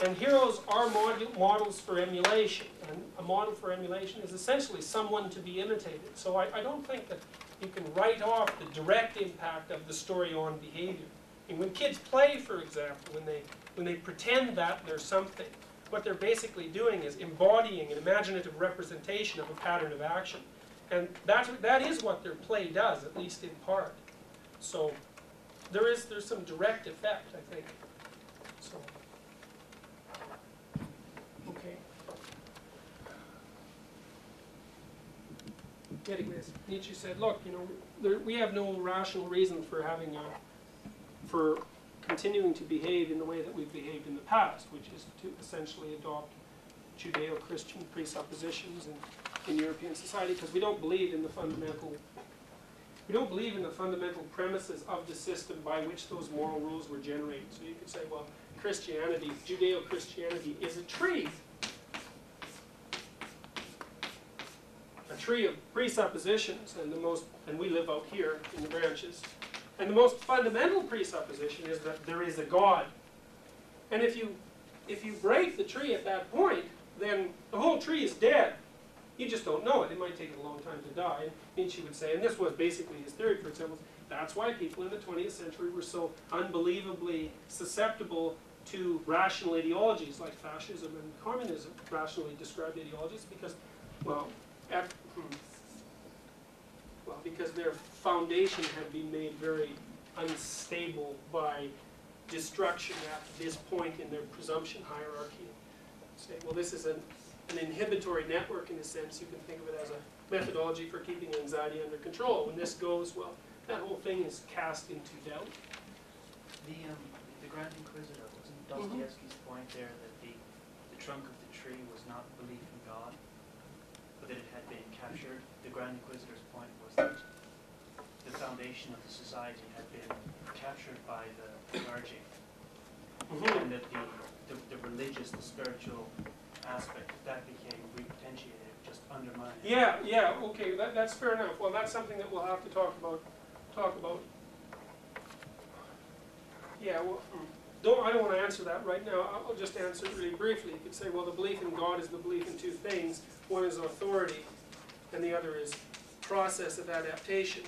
And heroes are models for emulation. And a model for emulation is essentially someone to be imitated. So I don't think that you can write off the direct impact of the story on behavior. And when kids play, for example, when they pretend that they're something, what they're basically doing is embodying an imaginative representation of a pattern of action. And that is what their play does, at least in part. So there's some direct effect, I think. So, okay. Anyways, Nietzsche said, look, we have no rational reason for having for continuing to behave in the way that we've behaved in the past, which is to essentially adopt Judeo-Christian presuppositions in European society, because we don't believe in the fundamental We don't believe in the fundamental premises of the system by which those moral rules were generated. So you could say, well, Christianity, Judeo-Christianity is a tree of presuppositions, and we live out here in the branches. And the most fundamental presupposition is that there is a God. And if you break the tree at that point, then the whole tree is dead. You just don't know it. It might take it a long time to die. And Nietzsche would say, and this was basically his theory, for example, that's why people in the 20th century were so unbelievably susceptible to rational ideologies like fascism and communism, rationally described ideologies, because, because their foundation had been made very unstable by destruction at this point in their presumption hierarchy. Say, well, this is an inhibitory network in a sense. You can think of it as a methodology for keeping anxiety under control. When this goes, well, that whole thing is cast into doubt. The Grand Inquisitor, wasn't Dostoevsky's point there that the trunk of the tree was not belief in God, but that it had been captured? The Grand Inquisitor's point was that the foundation of the society had been captured by the clergy, and that the religious, the spiritual aspect, that became repotentiated, just undermined. Yeah, okay, that's fair enough. Well, that's something that we'll have to talk about. Yeah, well, I don't want to answer that right now. I'll just answer it really briefly. You could say, well, the belief in God is the belief in two things. One is authority, and the other is process of adaptation,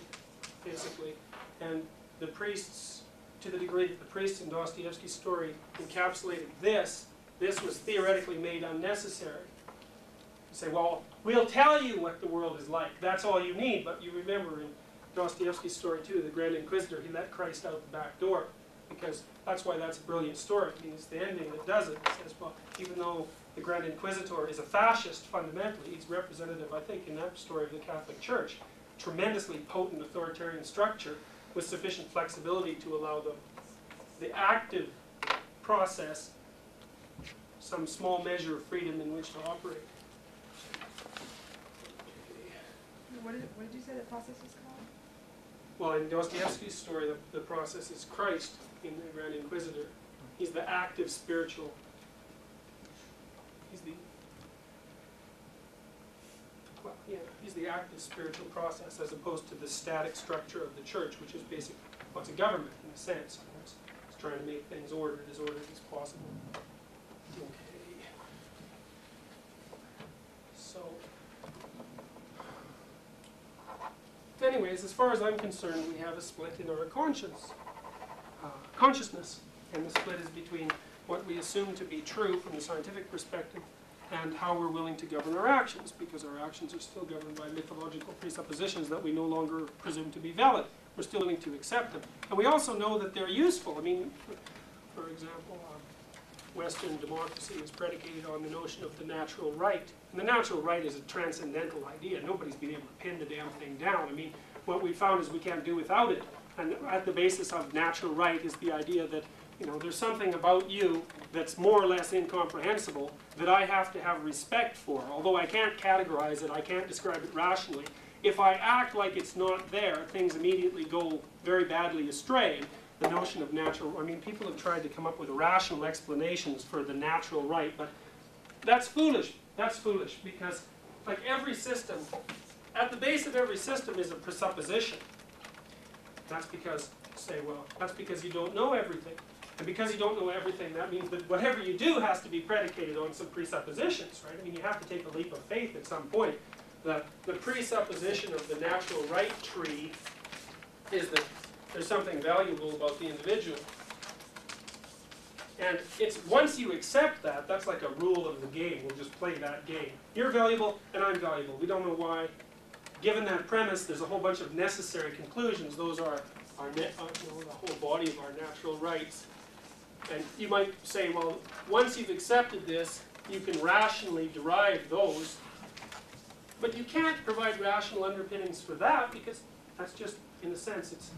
basically. And the priests, to the degree that the priests in Dostoevsky's story encapsulated this was theoretically made unnecessary. You say, well, we'll tell you what the world is like. That's all you need. But you remember in Dostoevsky's story too, the Grand Inquisitor, he let Christ out the back door. Because that's why that's a brilliant story. I mean, it's the ending that does it. It says, well, even though the Grand Inquisitor is a fascist fundamentally, he's representative, I think, in that story of the Catholic Church. Tremendously potent authoritarian structure with sufficient flexibility to allow the active process some small measure of freedom in which to operate. What did you say the process was called? Well, in Dostoevsky's story, the process is Christ in the Grand Inquisitor. He's the active spiritual. He's the active spiritual process as opposed to the static structure of the church, which is basically, well, it's a government in a sense. It's trying to make things ordered as possible. Okay. So, anyways, as far as I'm concerned, we have a split in our consciousness, and the split is between what we assume to be true from the scientific perspective and how we're willing to govern our actions, because our actions are still governed by mythological presuppositions that we no longer presume to be valid. We're still willing to accept them. And we also know that they're useful. I mean, for example, Western democracy is predicated on the notion of the natural right. And the natural right is a transcendental idea. Nobody's been able to pin the damn thing down. I mean, what we found is we can't do without it. And at the basis of natural right is the idea that, you know, there's something about you that's more or less incomprehensible that I have to have respect for. Although I can't categorize it, I can't describe it rationally. If I act like it's not there, things immediately go very badly astray. The notion of natural, I mean, people have tried to come up with rational explanations for the natural right, but that's foolish. That's foolish because, like every system, at the base of every system is a presupposition. That's because, say, well, that's because you don't know everything. And because you don't know everything, that means that whatever you do has to be predicated on some presuppositions, right? I mean, you have to take a leap of faith at some point. The presupposition of the natural right tree is that there's something valuable about the individual. And it's once you accept that, that's like a rule of the game. We'll just play that game. You're valuable and I'm valuable. We don't know why. Given that premise, there's a whole bunch of necessary conclusions. Those are the whole body of our natural rights. And you might say, well, once you've accepted this, you can rationally derive those. But you can't provide rational underpinnings for that because that's just, in a sense, it's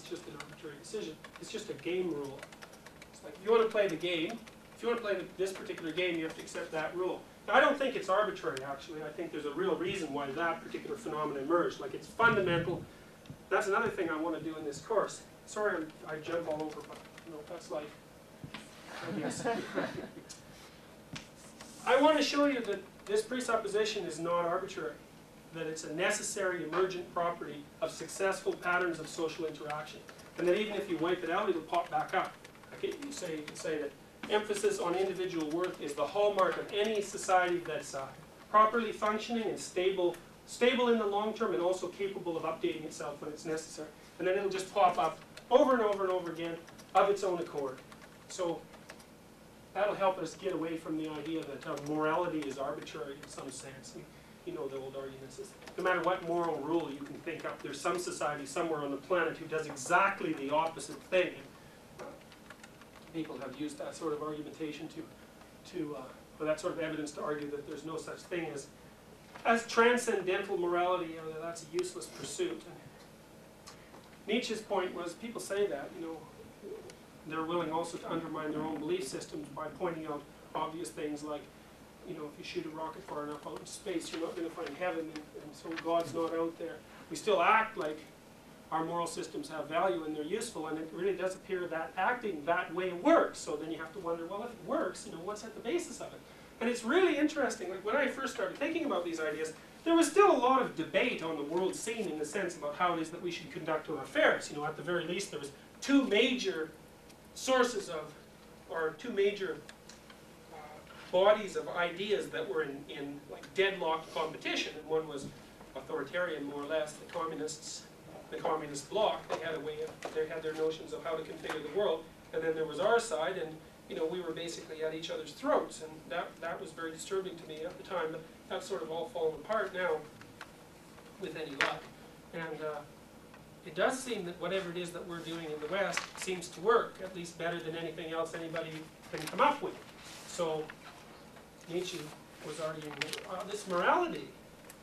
just an arbitrary decision. It's just a game rule. It's like, if you want to play the game, if you want to play this particular game, you have to accept that rule. Now, I don't think it's arbitrary, actually. I think there's a real reason why that particular phenomenon emerged. Like, it's fundamental. That's another thing I want to do in this course. Sorry, I jump all over, but that's life. I guess. I want to show you that this presupposition is not arbitrary, that it's a necessary emergent property of successful patterns of social interaction, and that even if you wipe it out, it'll pop back up. Okay, you can say that emphasis on individual worth is the hallmark of any society that's properly functioning and stable in the long term, and also capable of updating itself when it's necessary. And then it'll just pop up over and over and over again of its own accord. So that'll help us get away from the idea that morality is arbitrary in some sense. And, you know, the old arguments is no matter what moral rule you can think up, there's some society somewhere on the planet who does exactly the opposite thing. People have used that sort of argumentation or that sort of evidence to argue that there's no such thing as transcendental morality, or that that's a useless pursuit. And Nietzsche's point was, people say that, they're willing also to undermine their own belief systems by pointing out obvious things like, if you shoot a rocket far enough out in space, you're not going to find heaven, and so God's not out there. We still act like our moral systems have value and they're useful, and it really does appear that acting that way works. So then you have to wonder, well, if it works, what's at the basis of it? And it's really interesting. Like, when I first started thinking about these ideas, there was still a lot of debate on the world scene in the sense about how it is that we should conduct our affairs. At the very least, there was two major sources of, or two major bodies of ideas that were in like deadlocked competition. And one was authoritarian, more or less, the communist bloc. They had their notions of how to configure the world. And then there was our side, and we were basically at each other's throats, and that was very disturbing to me at the time. But that's sort of all fallen apart now, with any luck. And it does seem that whatever it is that we're doing in the West seems to work, at least better than anything else anybody can come up with. So Nietzsche was arguing that this morality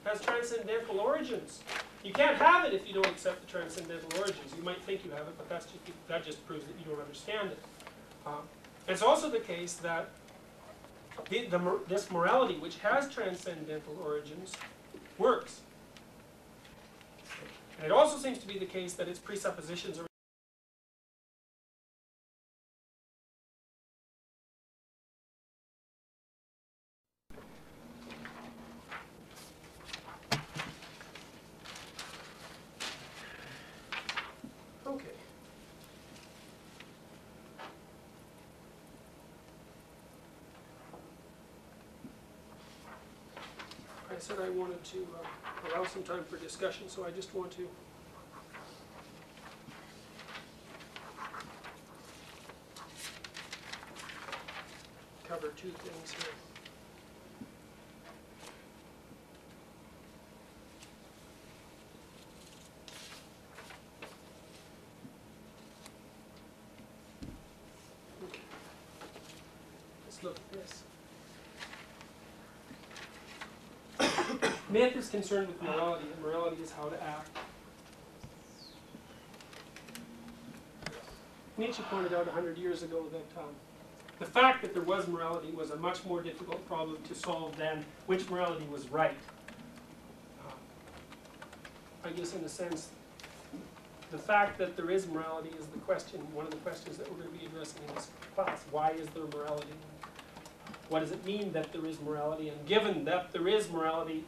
has transcendental origins. You can't have it if you don't accept the transcendental origins. You might think you have it, but that just proves that you don't understand it. It's also the case that this morality, which has transcendental origins, works. And it also seems to be the case that its presuppositions are okay. I said I wanted to allow some time for discussion, so I just want to cover two things here. Okay. Let's look at this. Myth is concerned with morality, and morality is how to act. Nietzsche pointed out 100 years ago that the fact that there was morality was a much more difficult problem to solve than which morality was right. I guess in a sense, the fact that there is morality is the question, one of the questions that we're going to be addressing in this class. Why is there morality? What does it mean that there is morality? And given that there is morality,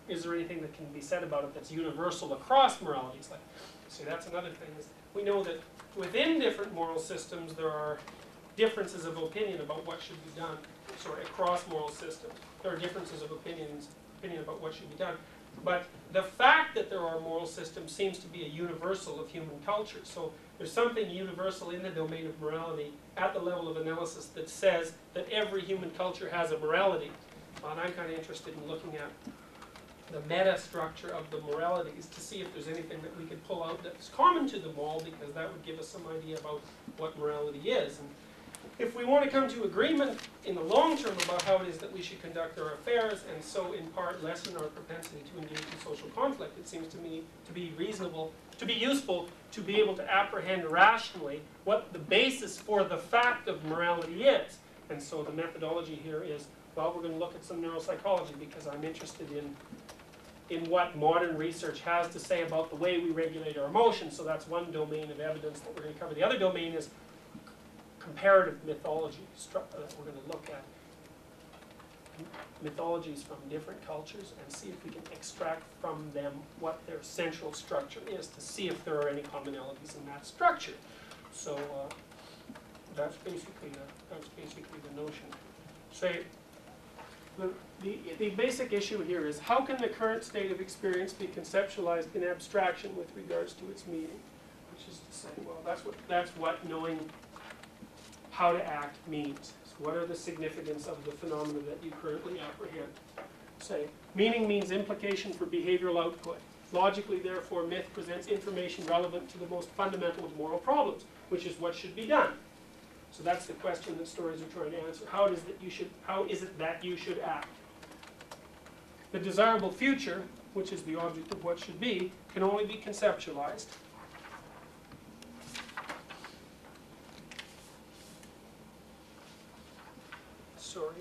is there anything that can be said about it that's universal across moralities? Like, see, that's another thing. Is we know that within different moral systems, there are differences of opinion about what should be done. Sorry, across moral systems, there are differences of opinion about what should be done. But the fact that there are moral systems seems to be a universal of human culture. So there's something universal in the domain of morality at the level of analysis that says that every human culture has a morality. And I'm kind of interested in looking at the meta structure of the moralities to see if there's anything that we could pull out that's common to them all, because that would give us some idea about what morality is. And if we want to come to agreement in the long term about how it is that we should conduct our affairs, and so in part lessen our propensity to engage in social conflict, it seems to me to be reasonable, to be useful, to be able to apprehend rationally what the basis for the fact of morality is. And so the methodology here is, well, we're going to look at some neuropsychology because I'm interested in what modern research has to say about the way we regulate our emotions. So that's one domain of evidence that we're going to cover. The other domain is comparative mythology that we're going to look at. Mythologies from different cultures and see if we can extract from them what their central structure is to see if there are any commonalities in that structure. So that's basically the notion. Say the basic issue here is how can the current state of experience be conceptualized in abstraction with regards to its meaning? Which is to say, well, that's what knowing how to act means. So what are the significance of the phenomena that you currently apprehend? Say, meaning means implication for behavioral output. Logically, therefore, myth presents information relevant to the most fundamental of moral problems, which is what should be done. So that's the question that stories are trying to answer. How is it that you should act? The desirable future, which is the object of what should be, can only be conceptualized. Sorry.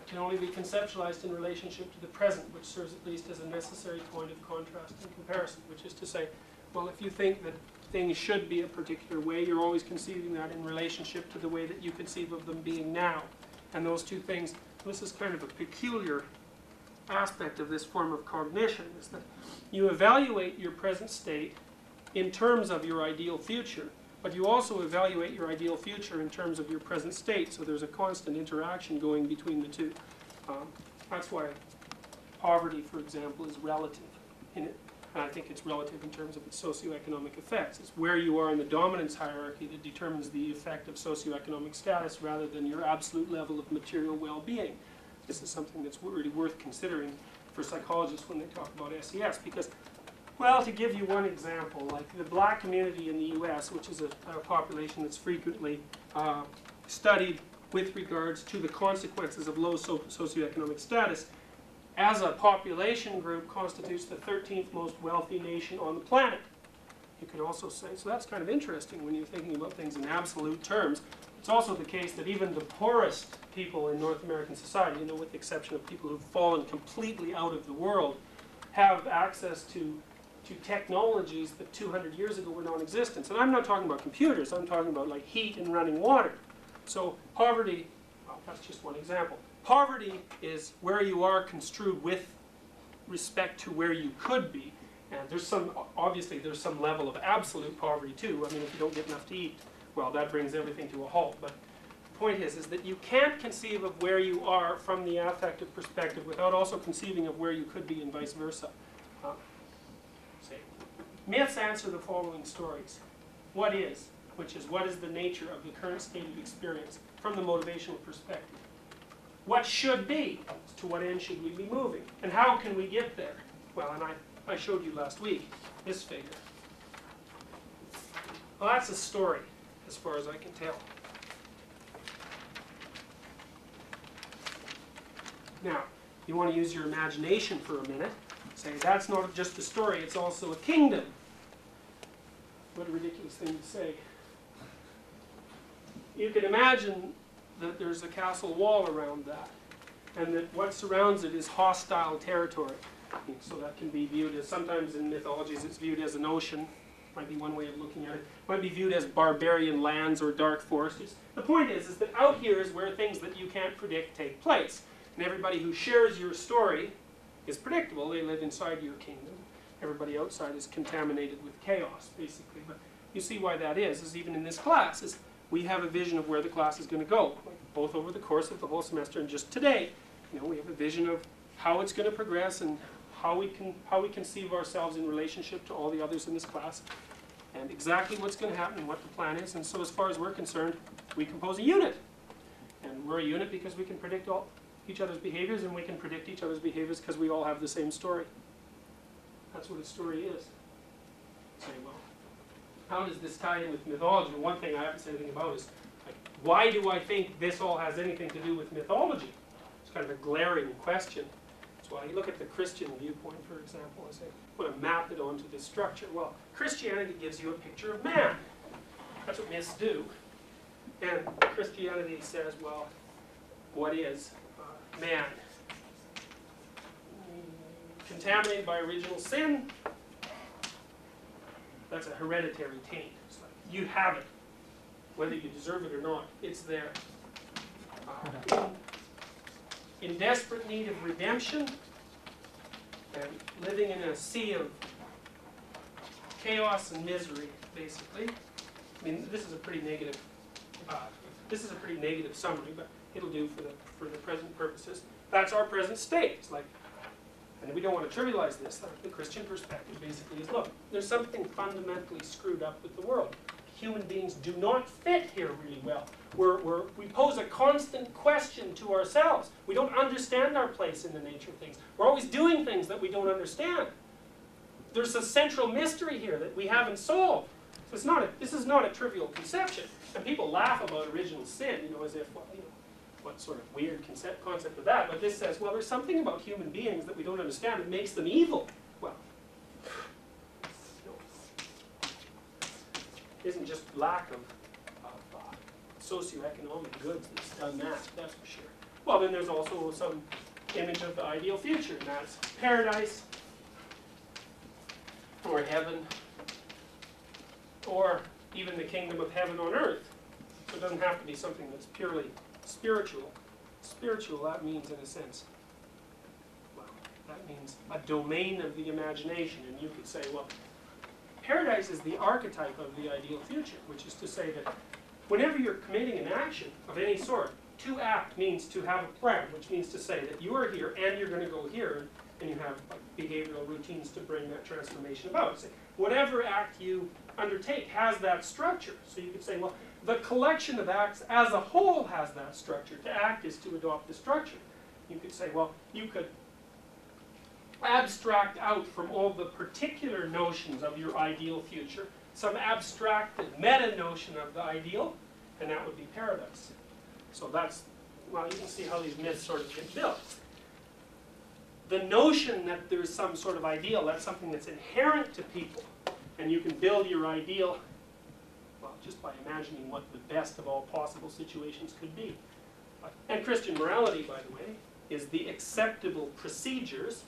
Can only be conceptualized in relationship to the present, which serves at least as a necessary point of contrast and comparison, which is to say, well, if you think that things should be a particular way, you're always conceiving that in relationship to the way that you conceive of them being now. And those two things, this is kind of a peculiar aspect of this form of cognition, is that you evaluate your present state in terms of your ideal future, but you also evaluate your ideal future in terms of your present state, so there's a constant interaction going between the two. That's why poverty, for example, is relative in it, and I think it's relative in terms of its socioeconomic effects. It's where you are in the dominance hierarchy that determines the effect of socioeconomic status rather than your absolute level of material well-being. This is something that's really worth considering for psychologists when they talk about SES, because, well, to give you one example, like the black community in the US, which is a population that's frequently studied with regards to the consequences of low socioeconomic status, as a population group constitutes the 13th most wealthy nation on the planet. You can also say, so that's kind of interesting when you're thinking about things in absolute terms. It's also the case that even the poorest people in North American society, you know, with the exception of people who've fallen completely out of the world, have access to technologies that 200 years ago were non-existent. And I'm not talking about computers, I'm talking about like heat and running water. So poverty, well, that's just one example. Poverty is where you are construed with respect to where you could be. And there's obviously there's some level of absolute poverty too. I mean, if you don't get enough to eat, well, that brings everything to a halt. But the point is that you can't conceive of where you are from the affective perspective without also conceiving of where you could be and vice versa. Myths answer the following stories. What is, which is what is the nature of the current state of experience from the motivational perspective? What should be, to what end should we be moving? And how can we get there? Well, and I showed you last week this figure. Well, that's a story, as far as I can tell. Now, you want to use your imagination for a minute. Say, that's not just a story, it's also a kingdom. What a ridiculous thing to say. You can imagine that there's a castle wall around that, and that what surrounds it is hostile territory. So that can be viewed as, sometimes in mythologies it's viewed as an ocean. Might be one way of looking at it. Might be viewed as barbarian lands or dark forests. The point is that out here is where things that you can't predict take place. And everybody who shares your story is predictable. They live inside your kingdom. Everybody outside is contaminated with chaos, basically. But you see why that is even in this class, is we have a vision of where the class is going to go, both over the course of the whole semester and just today. You know, we have a vision of how it's going to progress and how we conceive ourselves in relationship to all the others in this class, and exactly what's going to happen and what the plan is. And so as far as we're concerned, we compose a unit. And we're a unit because we can predict each other's behaviors, and we can predict each other's behaviors because we all have the same story. That's what a story is. Say, well, how does this tie in with mythology? One thing I haven't said anything about is, like, why do I think this all has anything to do with mythology? It's kind of a glaring question. So Well, you look at the Christian viewpoint, for example, and say, want to map it onto this structure. Well, Christianity gives you a picture of man. That's what myths do. And Christianity says, well, what is man? Contaminated by original sin. That's a hereditary taint. It's like, you have it. Whether you deserve it or not, it's there. In desperate need of redemption, and living in a sea of chaos and misery, basically. I mean, this is a pretty negative. This is a pretty negative summary, but it'll do for the present purposes. That's our present state. It's like, and we don't want to trivialize this. The Christian perspective basically is, look, there's something fundamentally screwed up with the world. Human beings do not fit here really well. We pose a constant question to ourselves. We don't understand our place in the nature of things. We're always doing things that we don't understand. There's a central mystery here that we haven't solved. So this is not a trivial conception. And people laugh about original sin, as if, well, what sort of weird concept of that? But this says, well, there's something about human beings that we don't understand that makes them evil. Well, it isn't just lack of socioeconomic goods that's done that's for sure. Well, then there's also some image of the ideal future, and that's paradise, or heaven, or even the kingdom of heaven on earth. So it doesn't have to be something that's purely spiritual. Spiritual, that means, in a sense, well, that means a domain of the imagination. And you could say, well, paradise is the archetype of the ideal future, which is to say that whenever you're committing an action of any sort, to act means to have a plan, which means to say that you are here and you're going to go here, and you have behavioral routines to bring that transformation about. So whatever act you undertake has that structure. So you could say, well, the collection of acts as a whole has that structure. To act is to adopt the structure. You could say, well, you could abstract out from all the particular notions of your ideal future some abstracted meta-notion of the ideal, and that would be paradise. So that's, well, you can see how these myths sort of get built. The notion that there's some sort of ideal, that's something that's inherent to people, and you can build your ideal, well, just by imagining what the best of all possible situations could be. And Christian morality, by the way, is the acceptable procedures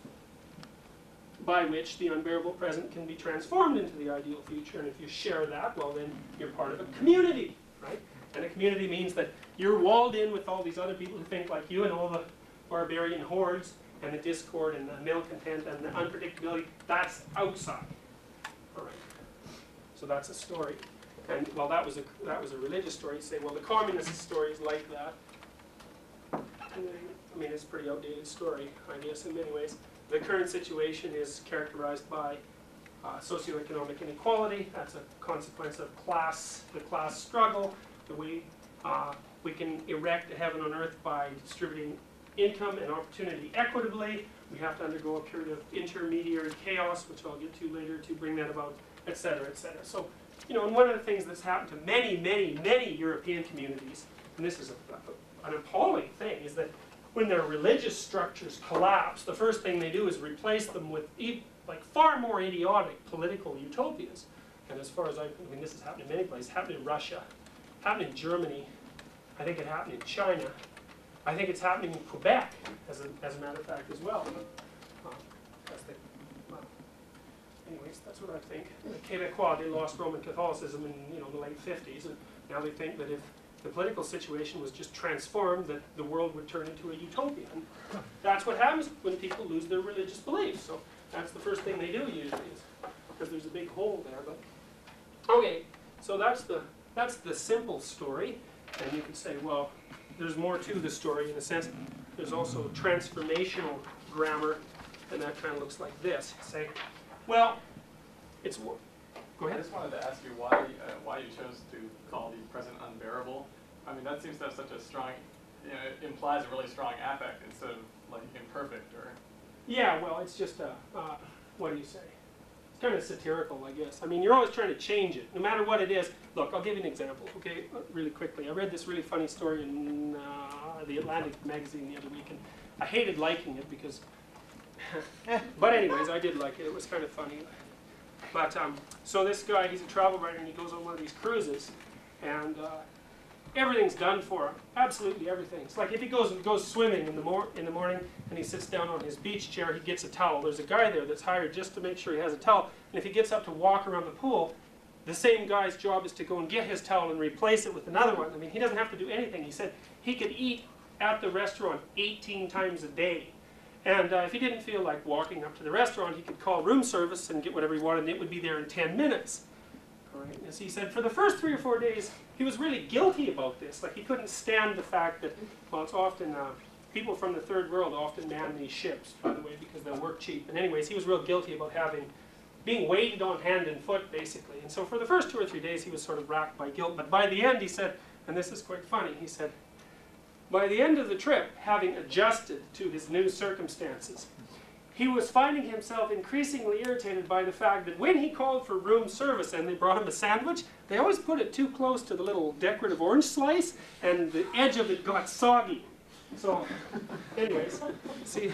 by which the unbearable present can be transformed into the ideal future. And if you share that, well, then you're part of a community, right? And a community means that you're walled in with all these other people who think like you, and all the barbarian hordes and the discord and the malcontent and the unpredictability. That's outside. All right. So that's a story. And well, that was a religious story. You say, well, the communist story is like that. I mean, it's a pretty outdated story, I guess, in many ways. The current situation is characterized by socioeconomic inequality. That's a consequence of the class struggle. The way we can erect a heaven on earth by distributing income and opportunity equitably. We have to undergo a period of intermediary chaos, which I'll get to later, to bring that about, et cetera, et cetera. So, and one of the things that's happened to many, many, many European communities, and this is an appalling thing, is that when their religious structures collapse, the first thing they do is replace them with far more idiotic political utopias. And as far as I mean, this has happened in many places. It happened in Russia, happened in Germany. I think it happened in China. I think it's happening in Quebec, as a matter of fact, as well. Anyways, that's what I think. The Quebecois, they lost Roman Catholicism in the late 50s, and now they think that if the political situation was just transformed, that the world would turn into a utopia. And that's what happens when people lose their religious beliefs. So that's the first thing they do usually, because there's a big hole there. But okay, so that's the simple story. And you could say, well, there's more to the story in a sense. There's also transformational grammar, and that kind of looks like this. Say, well, it's go ahead. I just wanted to ask you why you chose to call the present unbearable. I mean, that seems to have such a strong, it implies a really strong affect instead of like imperfect or. Yeah, well, it's just what do you say? It's kind of satirical, I guess. I mean, you're always trying to change it, no matter what it is. Look, I'll give you an example, okay, really quickly. I read this really funny story in the Atlantic magazine the other week, and I hated liking it because But anyways, I did like it. It was kind of funny. But so this guy, he's a travel writer, and he goes on one of these cruises, and everything's done for him. Absolutely everything. It's like if he goes swimming in the morning, and he sits down on his beach chair, he gets a towel. There's a guy there that's hired just to make sure he has a towel. And if he gets up to walk around the pool, the same guy's job is to go and get his towel and replace it with another one. I mean, he doesn't have to do anything. He said he could eat at the restaurant 18 times a day. And if he didn't feel like walking up to the restaurant, he could call room service and get whatever he wanted, and it would be there in 10 minutes. All right. As he said, for the first 3 or 4 days, he was really guilty about this. Like, he couldn't stand the fact that, well, it's often, people from the third world often man these ships, by the way, because they'll work cheap. And anyways, he was real guilty about being weighted on hand and foot, basically. And so for the first 2 or 3 days, he was sort of racked by guilt. But by the end, he said, and this is quite funny, he said, by the end of the trip, having adjusted to his new circumstances, he was finding himself increasingly irritated by the fact that when he called for room service and they brought him a sandwich, they always put it too close to the little decorative orange slice, and the edge of it got soggy. So, anyways, see,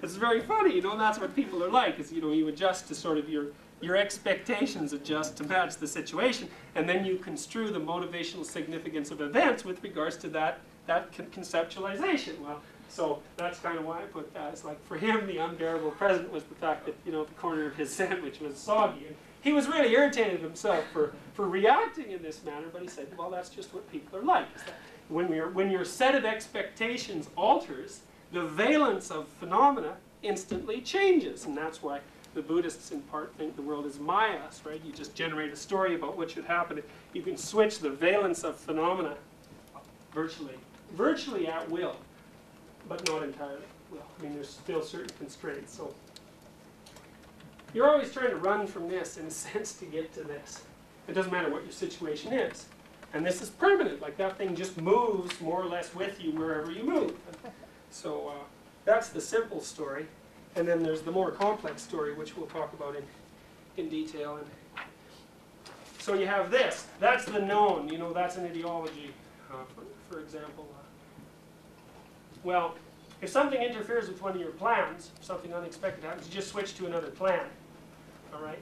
it's very funny, you know, and that's what people are like, is, you know, you adjust to sort of your expectations adjust to match the situation, and then you construe the motivational significance of events with regards to that conceptualization. Well, so that's kind of why I put that. It's like, for him, the unbearable present was the fact that, you know, the corner of his sandwich was soggy. And he was really irritated at himself for reacting in this manner, but he said, well, that's just what people are like. Is that when your set of expectations alters, the valence of phenomena instantly changes, and that's why the Buddhists in part think the world is mayas, right? You just generate a story about what should happen. You can switch the valence of phenomena virtually at will, but not entirely at will. I mean, there's still certain constraints. So you're always trying to run from this, in a sense, to get to this. It doesn't matter what your situation is. And this is permanent. Like, that thing just moves more or less with you wherever you move. So that's the simple story. And then there's the more complex story, which we'll talk about in detail. And so you have this. That's the known. You know, that's an ideology, for example. Well, if something interferes with one of your plans, if something unexpected happens, you just switch to another plan. All right?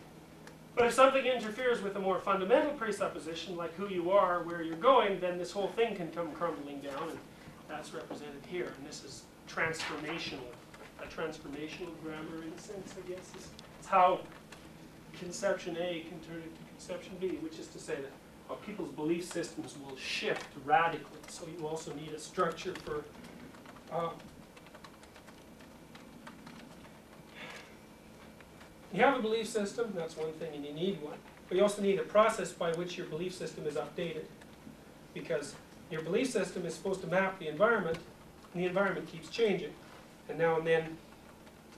But if something interferes with a more fundamental presupposition, like who you are, where you're going, then this whole thing can come crumbling down, and that's represented here. And this is transformational. A transformational grammar, in a sense, I guess. It's how conception A can turn into conception B, which is to say that people's belief systems will shift radically. So you also need a structure for you have a belief system, that's one thing, and you need one. But you also need a process by which your belief system is updated. Because your belief system is supposed to map the environment, and the environment keeps changing. And now and then,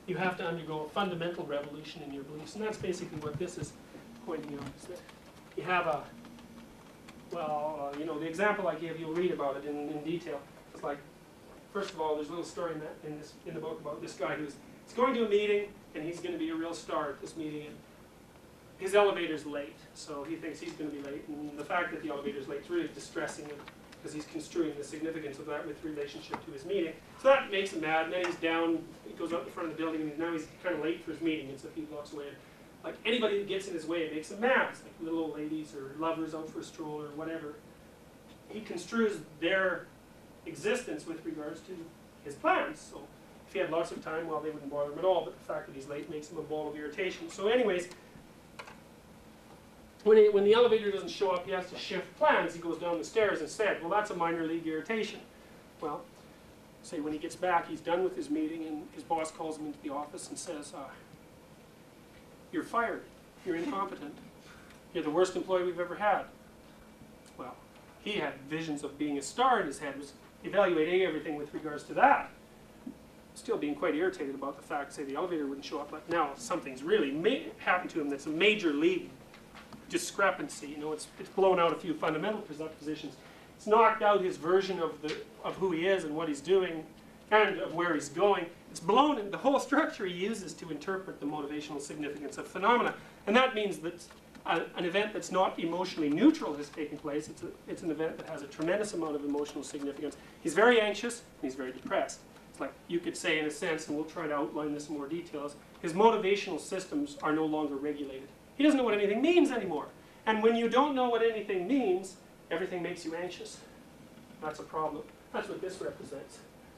you have to undergo a fundamental revolution in your beliefs. And that's basically what this is pointing out. Is that you have a, well, you know, the example I gave, you'll read about it in detail. It's like, first of all, there's a little story in the book about this guy he's going to a meeting, and he's going to be a real star at this meeting. And his elevator's late, so he thinks he's going to be late. And the fact that the elevator's late is really distressing him, because he's construing the significance of that with relationship to his meeting. So that makes him mad, and then he's down, he goes up in front of the building, and now he's kind of late for his meeting. It's a few blocks away. Like, anybody that gets in his way, it makes him mad. It's like little old ladies or lovers out for a stroll or whatever. He construes their existence with regards to his plans. So if he had lots of time, well, they wouldn't bother him at all, but the fact that he's late makes him a ball of irritation. So anyways, when the elevator doesn't show up, he has to shift plans. He goes down the stairs instead. Well, that's a minor league irritation. Well, say when he gets back, he's done with his meeting, and his boss calls him into the office and says, you're fired. You're incompetent. You're the worst employee we've ever had. Well, he had visions of being a star in his head, was evaluating everything with regards to that. Still being quite irritated about the fact, say, the elevator wouldn't show up. Like, now something's really happened to him that's a major league discrepancy. You know, it's blown out a few fundamental presuppositions. It's knocked out his version of who he is and what he's doing and of where he's going. It's blown in the whole structure he uses to interpret the motivational significance of phenomena. And that means that an event that's not emotionally neutral has taken place. It's an event that has a tremendous amount of emotional significance. He's very anxious and he's very depressed. It's like you could say in a sense, and we'll try to outline this in more details, his motivational systems are no longer regulated. He doesn't know what anything means anymore. And when you don't know what anything means, everything makes you anxious. That's a problem. That's what this represents.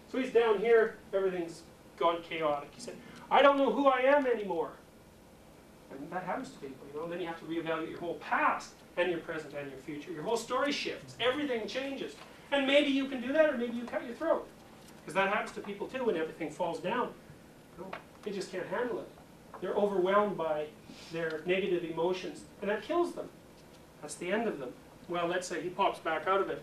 So he's down here, everything's gone chaotic. He said, I don't know who I am anymore. And that happens to people, you know. Then you have to reevaluate your whole past and your present and your future. Your whole story shifts. Everything changes. And maybe you can do that, or maybe you cut your throat. Because that happens to people too when everything falls down. You know, they just can't handle it. They're overwhelmed by their negative emotions, and that kills them. That's the end of them. Well, let's say he pops back out of it.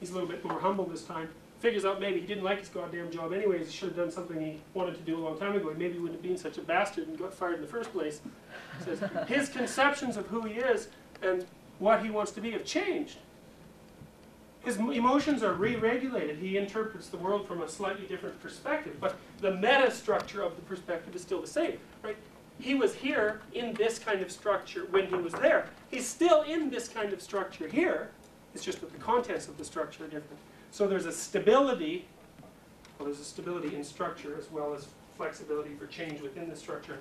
He's a little bit more humble this time. Figures out maybe he didn't like his goddamn job anyways. He should have done something he wanted to do a long time ago. Maybe he wouldn't have been such a bastard and got fired in the first place. Says his conceptions of who he is and what he wants to be have changed. His emotions are re-regulated. He interprets the world from a slightly different perspective, but the meta structure of the perspective is still the same, right? He was here in this kind of structure when he was there. He's still in this kind of structure here. It's just that the contents of the structure are different. So there's a stability, well, there's a stability in structure as well as flexibility for change within the structure.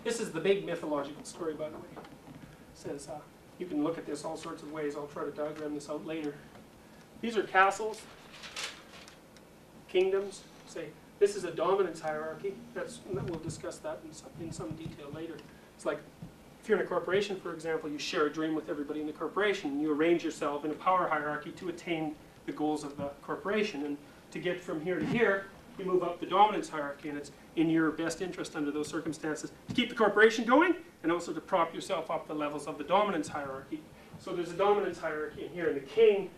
This is the big mythological story, by the way. It says, you can look at this all sorts of ways. I'll try to diagram this out later. These are castles, kingdoms. Say, this is a dominance hierarchy. We'll discuss that in some detail later. It's like, if you're in a corporation, for example, you share a dream with everybody in the corporation. And you arrange yourself in a power hierarchy to attain the goals of the corporation. And to get from here to here, you move up the dominance hierarchy, and it's in your best interest under those circumstances to keep the corporation going and also to prop yourself up the levels of the dominance hierarchy. So there's a dominance hierarchy in here, and the king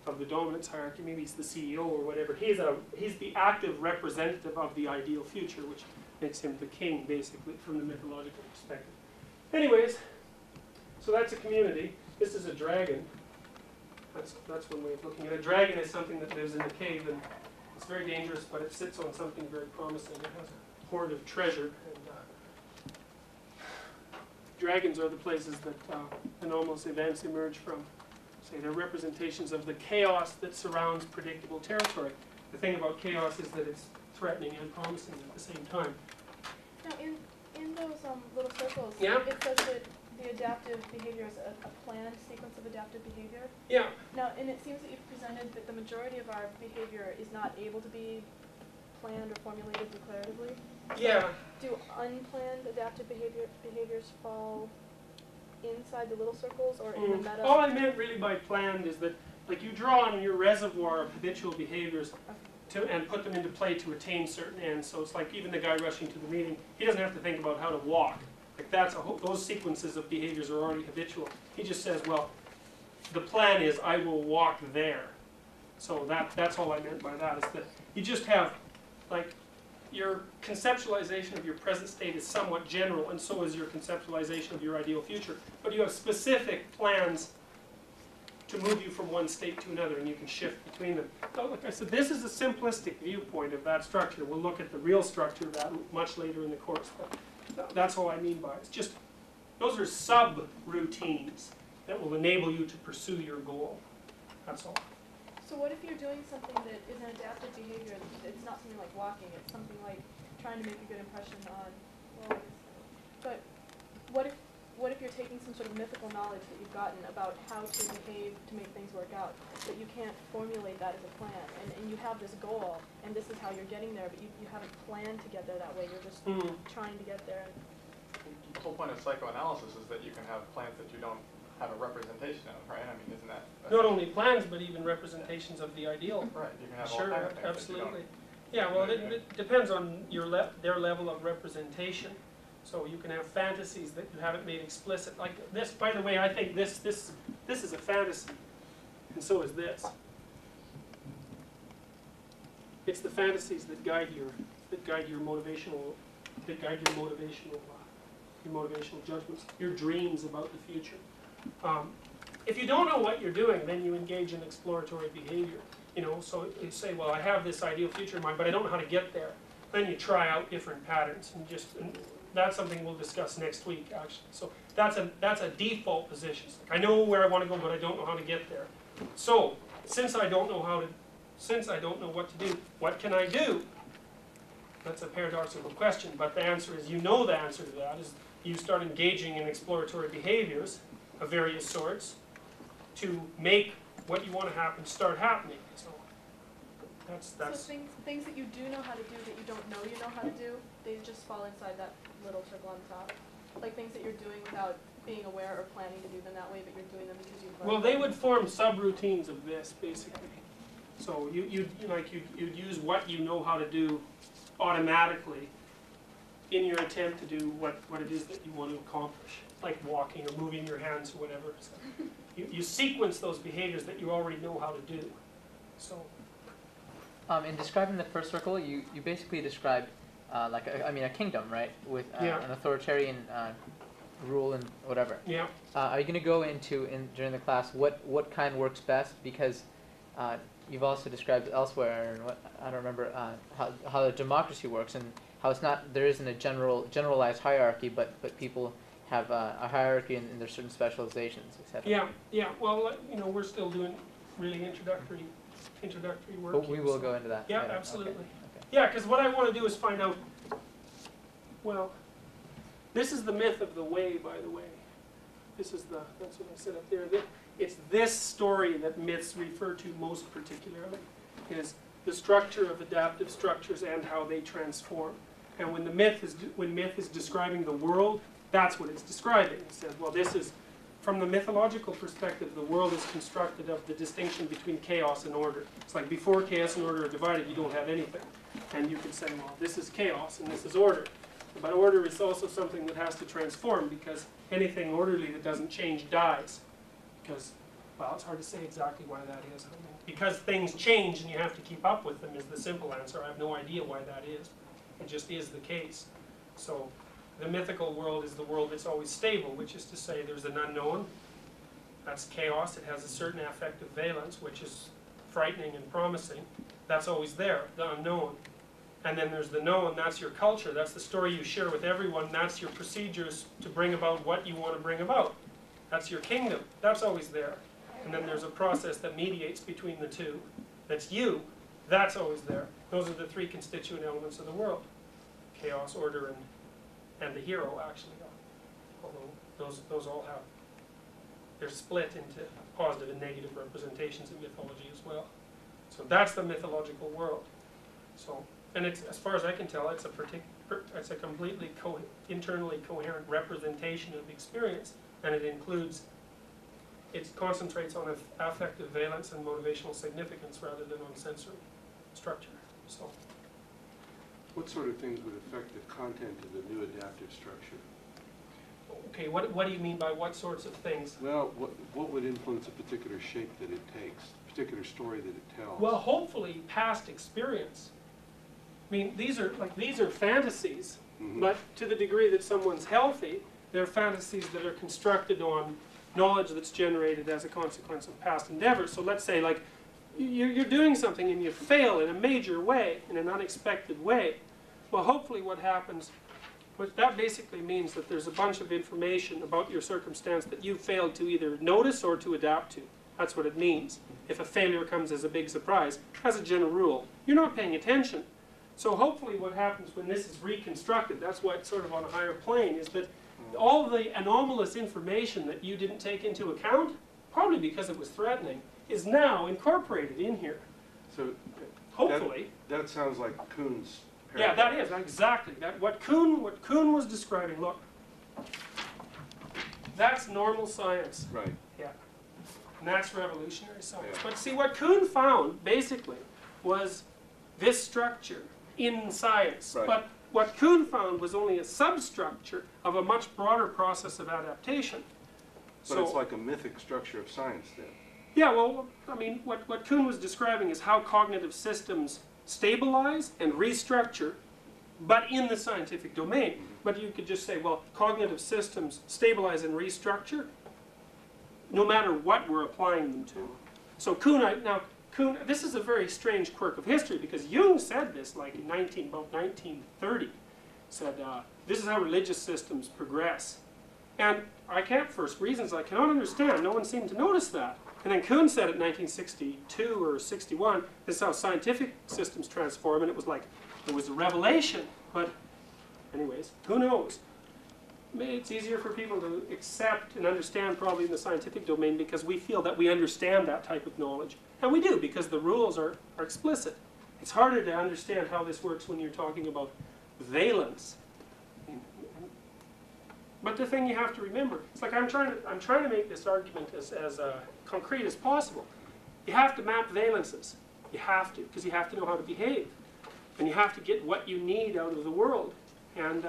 of the dominance hierarchy, maybe he's the CEO or whatever, he's the active representative of the ideal future, which makes him the king, basically, from the mythological perspective. Anyways, so that's a community. This is a dragon. That's one way of looking at it. A dragon is something that lives in a cave, and it's very dangerous, but it sits on something very promising. It has a hoard of treasure, and dragons are the places that anomalous events emerge from. Say they're representations of the chaos that surrounds predictable territory. The thing about chaos is that it's threatening and promising at the same time. Now, in those little circles, Yeah. it says that the adaptive behavior is a planned sequence of adaptive behavior. Yeah. Now, and it seems that you've presented that the majority of our behavior is not able to be planned or formulated declaratively. Yeah. Do unplanned adaptive behaviors fall inside the little circles or in the meta? All I meant really by planned is that, like, you draw on your reservoir of habitual behaviors and put them into play to attain certain ends. So it's like even the guy rushing to the meeting, he doesn't have to think about how to walk. Like those sequences of behaviors are already habitual. He just says, well, the plan is I will walk there. So that's all I meant by that, is that you just have, like, your conceptualization of your present state is somewhat general, and so is your conceptualization of your ideal future. But you have specific plans to move you from one state to another, and you can shift between them. So, like I said, this is a simplistic viewpoint of that structure. We'll look at the real structure of that much later in the course. But that's all I mean by it. It's just, those are sub-routines that will enable you to pursue your goal. That's all. So what if you're doing something that is an adaptive behavior? It's not something like walking. It's something like trying to make a good impression on. Well, but what if you're taking some sort of mythical knowledge that you've gotten about how to behave to make things work out, but you can't formulate that as a plan, and you have this goal, and this is how you're getting there, but you haven't planned to get there that way. You're just trying to get there. The whole point of psychoanalysis is that you can have plans that you don't have a representation of, right? I mean, isn't that not only plans, but even representations of the ideal? Right. You can have Sure, all kinds of things absolutely. Yeah, well, it depends on their level of representation. So you can have fantasies that you haven't made explicit. Like this, by the way, I think this is a fantasy, and so is this. It's the fantasies that guide your motivational judgments, your dreams about the future. If you don't know what you're doing, then you engage in exploratory behavior. You know, so you say, well, I have this ideal future in mind, but I don't know how to get there. Then you try out different patterns, and that's something we'll discuss next week, actually. So that's a default position. Like, I know where I want to go, but I don't know how to get there. So since I don't know how to since I don't know what to do, what can I do? That's a paradoxical question, but the answer is, you know the answer to that is you start engaging in exploratory behaviors of various sorts to make what you want to happen start happening. So that's So things that you do know how to do that you don't know you know how to do, they just fall inside that little circle on top. Like things that you're doing without being aware or planning to do them that way, but you're doing them because you've learned well, they them. would form subroutines of this basically. So you'd use what you know how to do automatically in your attempt to do what it is that you want to accomplish, like walking or moving your hands or whatever. So you sequence those behaviors that you already know how to do. So In describing the first circle, you basically described like a kingdom, right, with Yeah. an authoritarian rule and whatever. yeah. Are you going to go into during the class what kind works best? Because you've also described elsewhere, and I don't remember how the democracy works and how it's not, there isn't a generalized hierarchy, but people have a hierarchy and there's certain specializations, etc. Yeah. Well, we're still doing really introductory work. But we here, will so- go into that. Yeah, later. absolutely. Okay. Yeah, because what I want to do is find out, well, this is the myth of the way, by the way. That's what I said up there. It's this story that myths refer to most particularly, is the structure of adaptive structures and how they transform. And when myth is describing the world, that's what it's describing. It says, well, this is, from the mythological perspective, the world is constructed of the distinction between chaos and order. It's like before chaos and order are divided, you don't have anything. And you could say, well, this is chaos and this is order. But order is also something that has to transform, because anything orderly that doesn't change dies. Because, well, it's hard to say exactly why that is. I mean, because things change and you have to keep up with them is the simple answer. I have no idea why that is. It just is the case. So the mythical world is the world that's always stable, which is to say there's an unknown. That's chaos. It has a certain affective valence, which is frightening and promising. That's always there, the unknown. And then there's the known. That's your culture. That's the story you share with everyone. That's your procedures to bring about what you want to bring about. That's your kingdom. That's always there. And then there's a process that mediates between the two. That's you. That's always there. Those are the three constituent elements of the world. Chaos, order, and the hero, actually. Although those all have, they're split into positive and negative representations in mythology as well. So that's the mythological world. So, and it's, as far as I can tell, it's a completely internally coherent representation of experience, and it concentrates on affective valence and motivational significance rather than on sensory structure. So, What sort of things would affect the content of the new adaptive structure? okay, what do you mean by what sorts of things? Well, what would influence a particular shape that it takes, a particular story that it tells? Well, hopefully past experience. I mean, these are fantasies, Mhm. but to the degree that someone's healthy, they're fantasies that are constructed on knowledge that's generated as a consequence of past endeavors. So let's say, like, you're doing something and you fail in a major way, in an unexpected way. Well, hopefully what happens, that basically means that there's a bunch of information about your circumstance that you failed to either notice or to adapt to. That's what it means. If a failure comes as a big surprise, as a general rule, you're not paying attention. So hopefully what happens when this is reconstructed, that's why it's sort of on a higher plane, is that all the anomalous information that you didn't take into account, probably because it was threatening, is now incorporated in here. So Hopefully. that sounds like Kuhn's Yeah, paradox. that is, exactly. What Kuhn was describing, look, that's normal science. Right. Yeah. And that's revolutionary science. Yeah. But see, what Kuhn found, basically, was this structure in science. Right. But what Kuhn found was only a substructure of a much broader process of adaptation. But it's like a mythic structure of science then. Yeah, well, I mean, what Kuhn was describing is how cognitive systems stabilize and restructure, but in the scientific domain. But you could just say, well, cognitive systems stabilize and restructure no matter what we're applying them to. So Kuhn, this is a very strange quirk of history, because Jung said this like in about 1930. Said, this is how religious systems progress. And for reasons I cannot understand, no one seemed to notice that. And then Kuhn said in 1962 or 61, this is how scientific systems transform, and it was like, it was a revelation. But anyways, who knows? It's easier for people to accept and understand probably in the scientific domain because we feel that we understand that type of knowledge. And we do, because the rules are explicit. It's harder to understand how this works when you're talking about valence. But the thing you have to remember, it's like I'm trying to make this argument as concrete as possible. You have to map valences. You have to, because you have to know how to behave. And you have to get what you need out of the world. And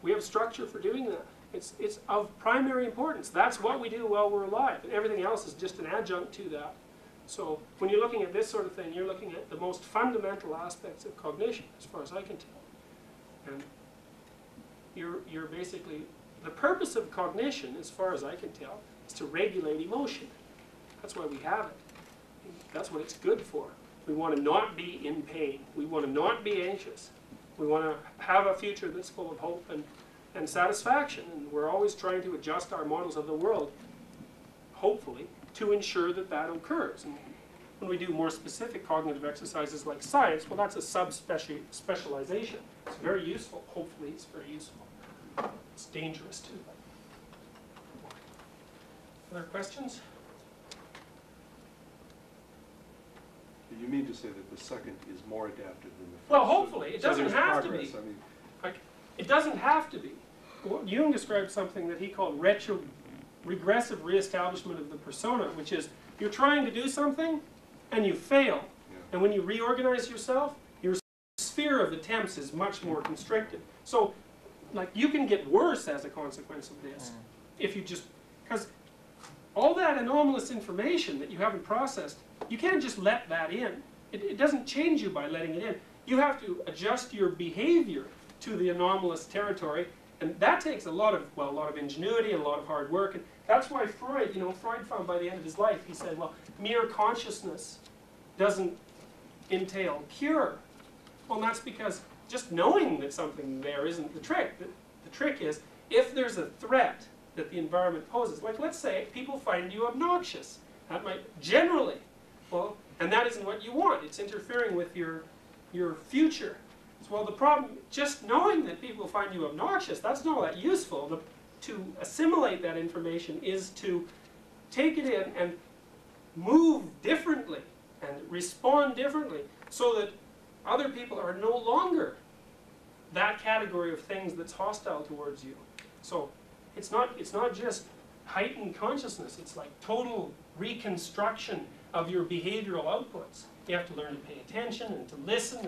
we have structure for doing that. It's of primary importance. That's what we do while we're alive. And everything else is just an adjunct to that. So when you're looking at this sort of thing, you're looking at the most fundamental aspects of cognition, as far as I can tell. And you're basically, the purpose of cognition, as far as I can tell, is to regulate emotion. That's why we have it. That's what it's good for. We want to not be in pain. We want to not be anxious. We want to have a future that's full of hope and satisfaction. And we're always trying to adjust our models of the world, hopefully, to ensure that that occurs. And when we do more specific cognitive exercises like science, well, that's a subspecialization. It's very useful. Hopefully, it's very useful. It's dangerous, too. Other questions? You mean to say that the second is more adaptive than the first? Well, hopefully. It So doesn't there's have to progress. be. I mean, Like, it doesn't have to be. Well, Jung described something that he called regressive reestablishment of the persona, which is you're trying to do something and you fail. yeah. And when you reorganize yourself, your sphere of attempts is much more constricted. So, like, you can get worse as a consequence of this if you just, because all that anomalous information that you haven't processed, you can't just let that in. It doesn't change you by letting it in. You have to adjust your behavior to the anomalous territory, and that takes a lot of ingenuity and a lot of hard work. And that's why Freud found by the end of his life, he said, well, mere consciousness doesn't entail cure. Well, that's because just knowing that something there isn't the trick. The trick is, if there's a threat that the environment poses, like let's say people find you obnoxious, that might generally, well, and that isn't what you want. It's interfering with your future. So, well, the problem, just knowing that people find you obnoxious, that's not that useful. To assimilate that information is to take it in and move differently and respond differently so that other people are no longer that category of things that's hostile towards you. So it's not just heightened consciousness, it's like total reconstruction of your behavioral outputs. You have to learn to pay attention and to listen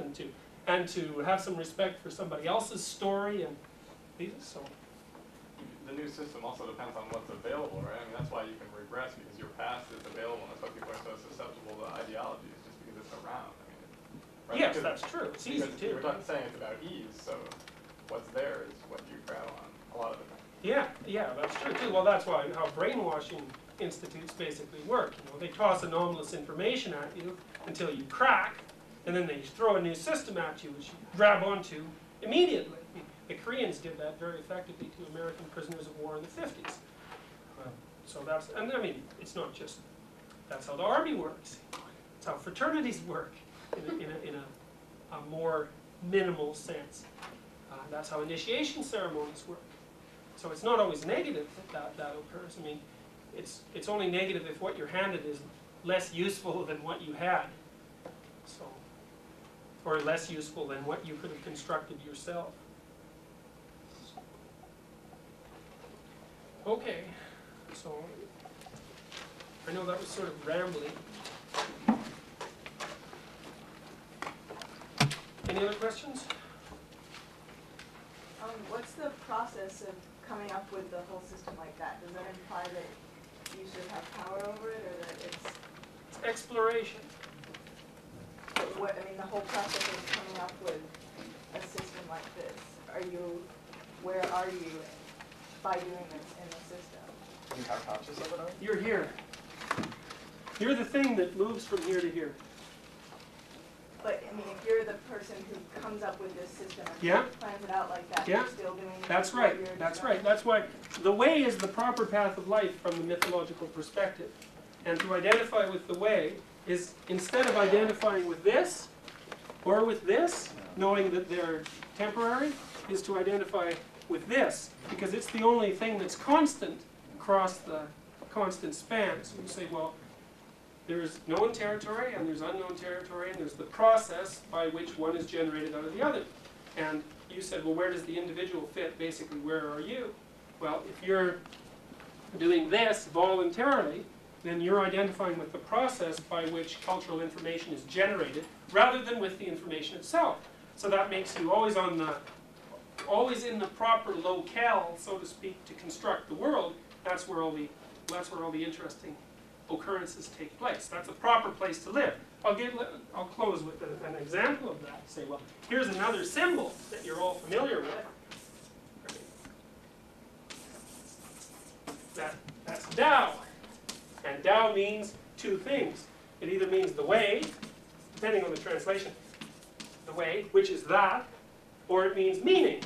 and to have some respect for somebody else's story and so. The new system also depends on what's available, right? I mean, that's why you can regress, because your past is available, and that's why people are so susceptible to ideologies, just because it's around. I mean, right? Yes, Because- that's true. It's easy because too. We're not saying it's about ease, so what's there is what you grab on a lot of the time. Yeah, that's true too. Well, that's why how brainwashing institutes basically work. They toss anomalous information at you until you crack, and then they throw a new system at you which you grab onto immediately. I mean, the Koreans did that very effectively to American prisoners of war in the 50s. So that's, and I mean, it's not just, that's how the army works. It's how fraternities work in a more minimal sense. That's how initiation ceremonies work. So it's not always negative that occurs. I mean, it's only negative if what you're handed is less useful than what you had. So, or less useful than what you could have constructed yourself. Okay, so I know that was sort of rambling. Any other questions? What's the process of coming up with the whole system like that? Does that imply that you should have power over it, or that it's Exploration. what? I mean, the whole process of coming up with a system like this. Where are you by doing this in the system? You have conscious of it, are you? You're here. You're the thing that moves from here to here. But, I mean, if you're the person who comes up with this system and Yeah. plans it out like that, Yeah. you're still doing That's what right, you're that's describing. right. That's why the way is the proper path of life from the mythological perspective. And to identify with the way is, instead of identifying with this or with this, knowing that they're temporary, is to identify with this, because it's the only thing that's constant across the constant span. So you say, well, there's known territory and there's unknown territory, and there's the process by which one is generated out of the other. And you said, well, where does the individual fit? Basically, where are you? Well, if you're doing this voluntarily, then you're identifying with the process by which cultural information is generated, rather than with the information itself. So that makes you always in the proper locale, so to speak, to construct the world. That's where all the interesting occurrences take place. That's a proper place to live. I'll close with an example of that. Say, well, here's another symbol that you're all familiar with. That's Tao. And Tao means two things. It either means the way, depending on the translation, the way, which is that, or it means meaning.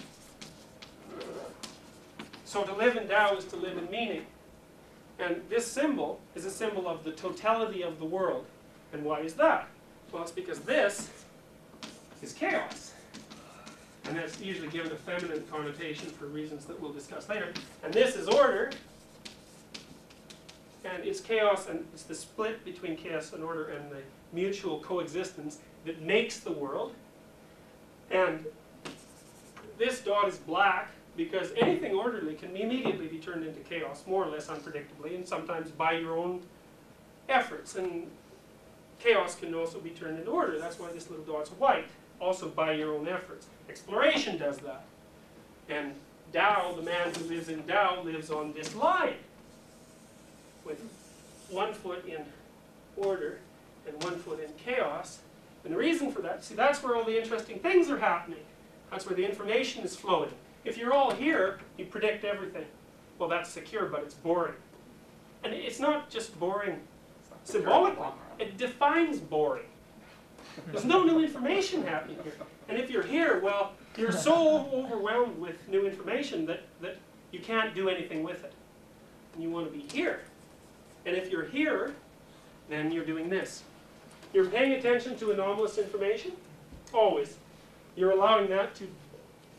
So to live in Tao is to live in meaning. And this symbol is a symbol of the totality of the world. And why is that? Well, it's because this is chaos. And that's usually given a feminine connotation for reasons that we'll discuss later. And this is order. And it's chaos, and it's the split between chaos and order and the mutual coexistence that makes the world. And this dot is black because anything orderly can immediately be turned into chaos, more or less unpredictably, and sometimes by your own efforts. And chaos can also be turned into order. That's why this little dot's white, also by your own efforts. Exploration does that. And Tao, the man who lives in Tao, lives on this line, with 1 foot in order and 1 foot in chaos. And the reason for that, see, that's where all the interesting things are happening. That's where the information is flowing. If you're all here, you predict everything. Well, that's secure, but it's boring. And it's not just boring symbolically. It defines boring. There's no new information happening here. And if you're here, well, you're so overwhelmed with new information that you can't do anything with it. And you want to be here. And if you're here, then you're doing this. You're paying attention to anomalous information, always. You're allowing that to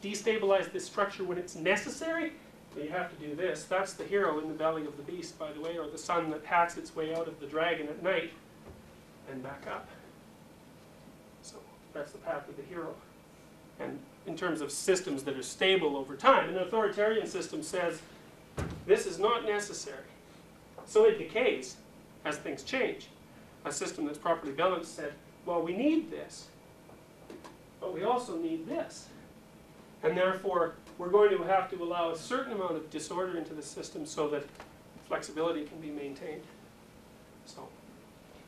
destabilize this structure when it's necessary. Well, you have to do this. That's the hero in the belly of the beast, by the way, or the sun that hacks its way out of the dragon at night and back up. So that's the path of the hero. And in terms of systems that are stable over time, an authoritarian system says, this is not necessary. So it decays as things change. A system that's properly balanced said, well, we need this, but we also need this. And therefore, we're going to have to allow a certain amount of disorder into the system so that flexibility can be maintained. So,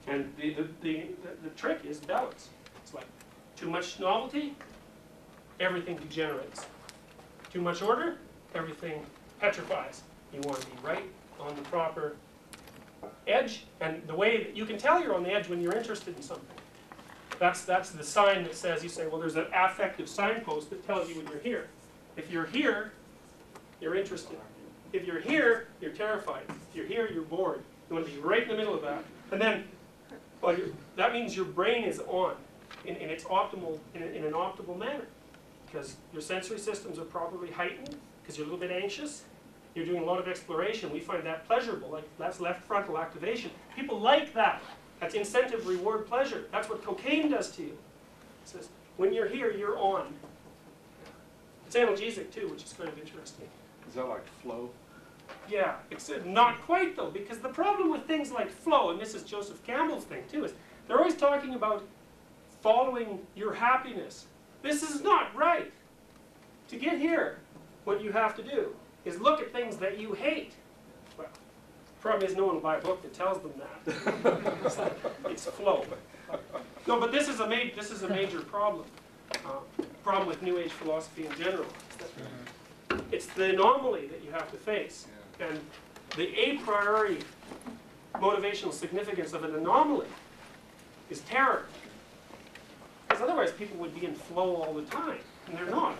and the trick is balance. It's like too much novelty, everything degenerates. Too much order, everything petrifies. You want to be right on the proper edge, and the way that you can tell you're on the edge when you're interested in something. That's the sign that says, you say, well, there's an affective signpost that tells you when you're here. If you're here, you're interested. If you're here, you're terrified. If you're here, you're bored. You want to be right in the middle of that. And then, well, that means your brain is on in its optimal, in an optimal manner. Because your sensory systems are properly heightened, because you're a little bit anxious. You're doing a lot of exploration. We find that pleasurable. Like, that's left frontal activation. People like that. That's incentive, reward, pleasure. That's what cocaine does to you. It says, when you're here, you're on. It's analgesic too, which is kind of interesting. Is that like flow? Yeah, it's not quite though, because the problem with things like flow, and this is Joseph Campbell's thing too, is they're always talking about following your happiness. This is not right. To get here, what you have to do is look at things that you hate. Well, the problem is no one will buy a book that tells them that. It's flow. No, but this is a major problem. Problem with New Age philosophy in general. It's the anomaly that you have to face. And the a priori motivational significance of an anomaly is terror. has. Otherwise, people would be in flow all the time, and they're not.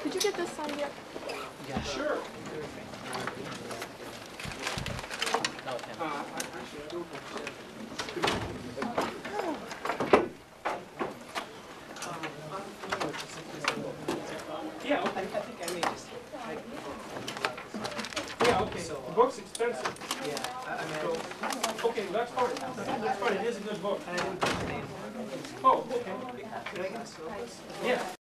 Did you get this signed yet? Yeah. Sure. Not with him. Actually, I don't Yeah, okay. I think I may just type. Yeah, okay. The book's expensive. Yeah, I mean, Okay, that's fine. That's fine. It is a good book. I didn't put the name. Oh, okay. Could I get a syllabus? Yeah.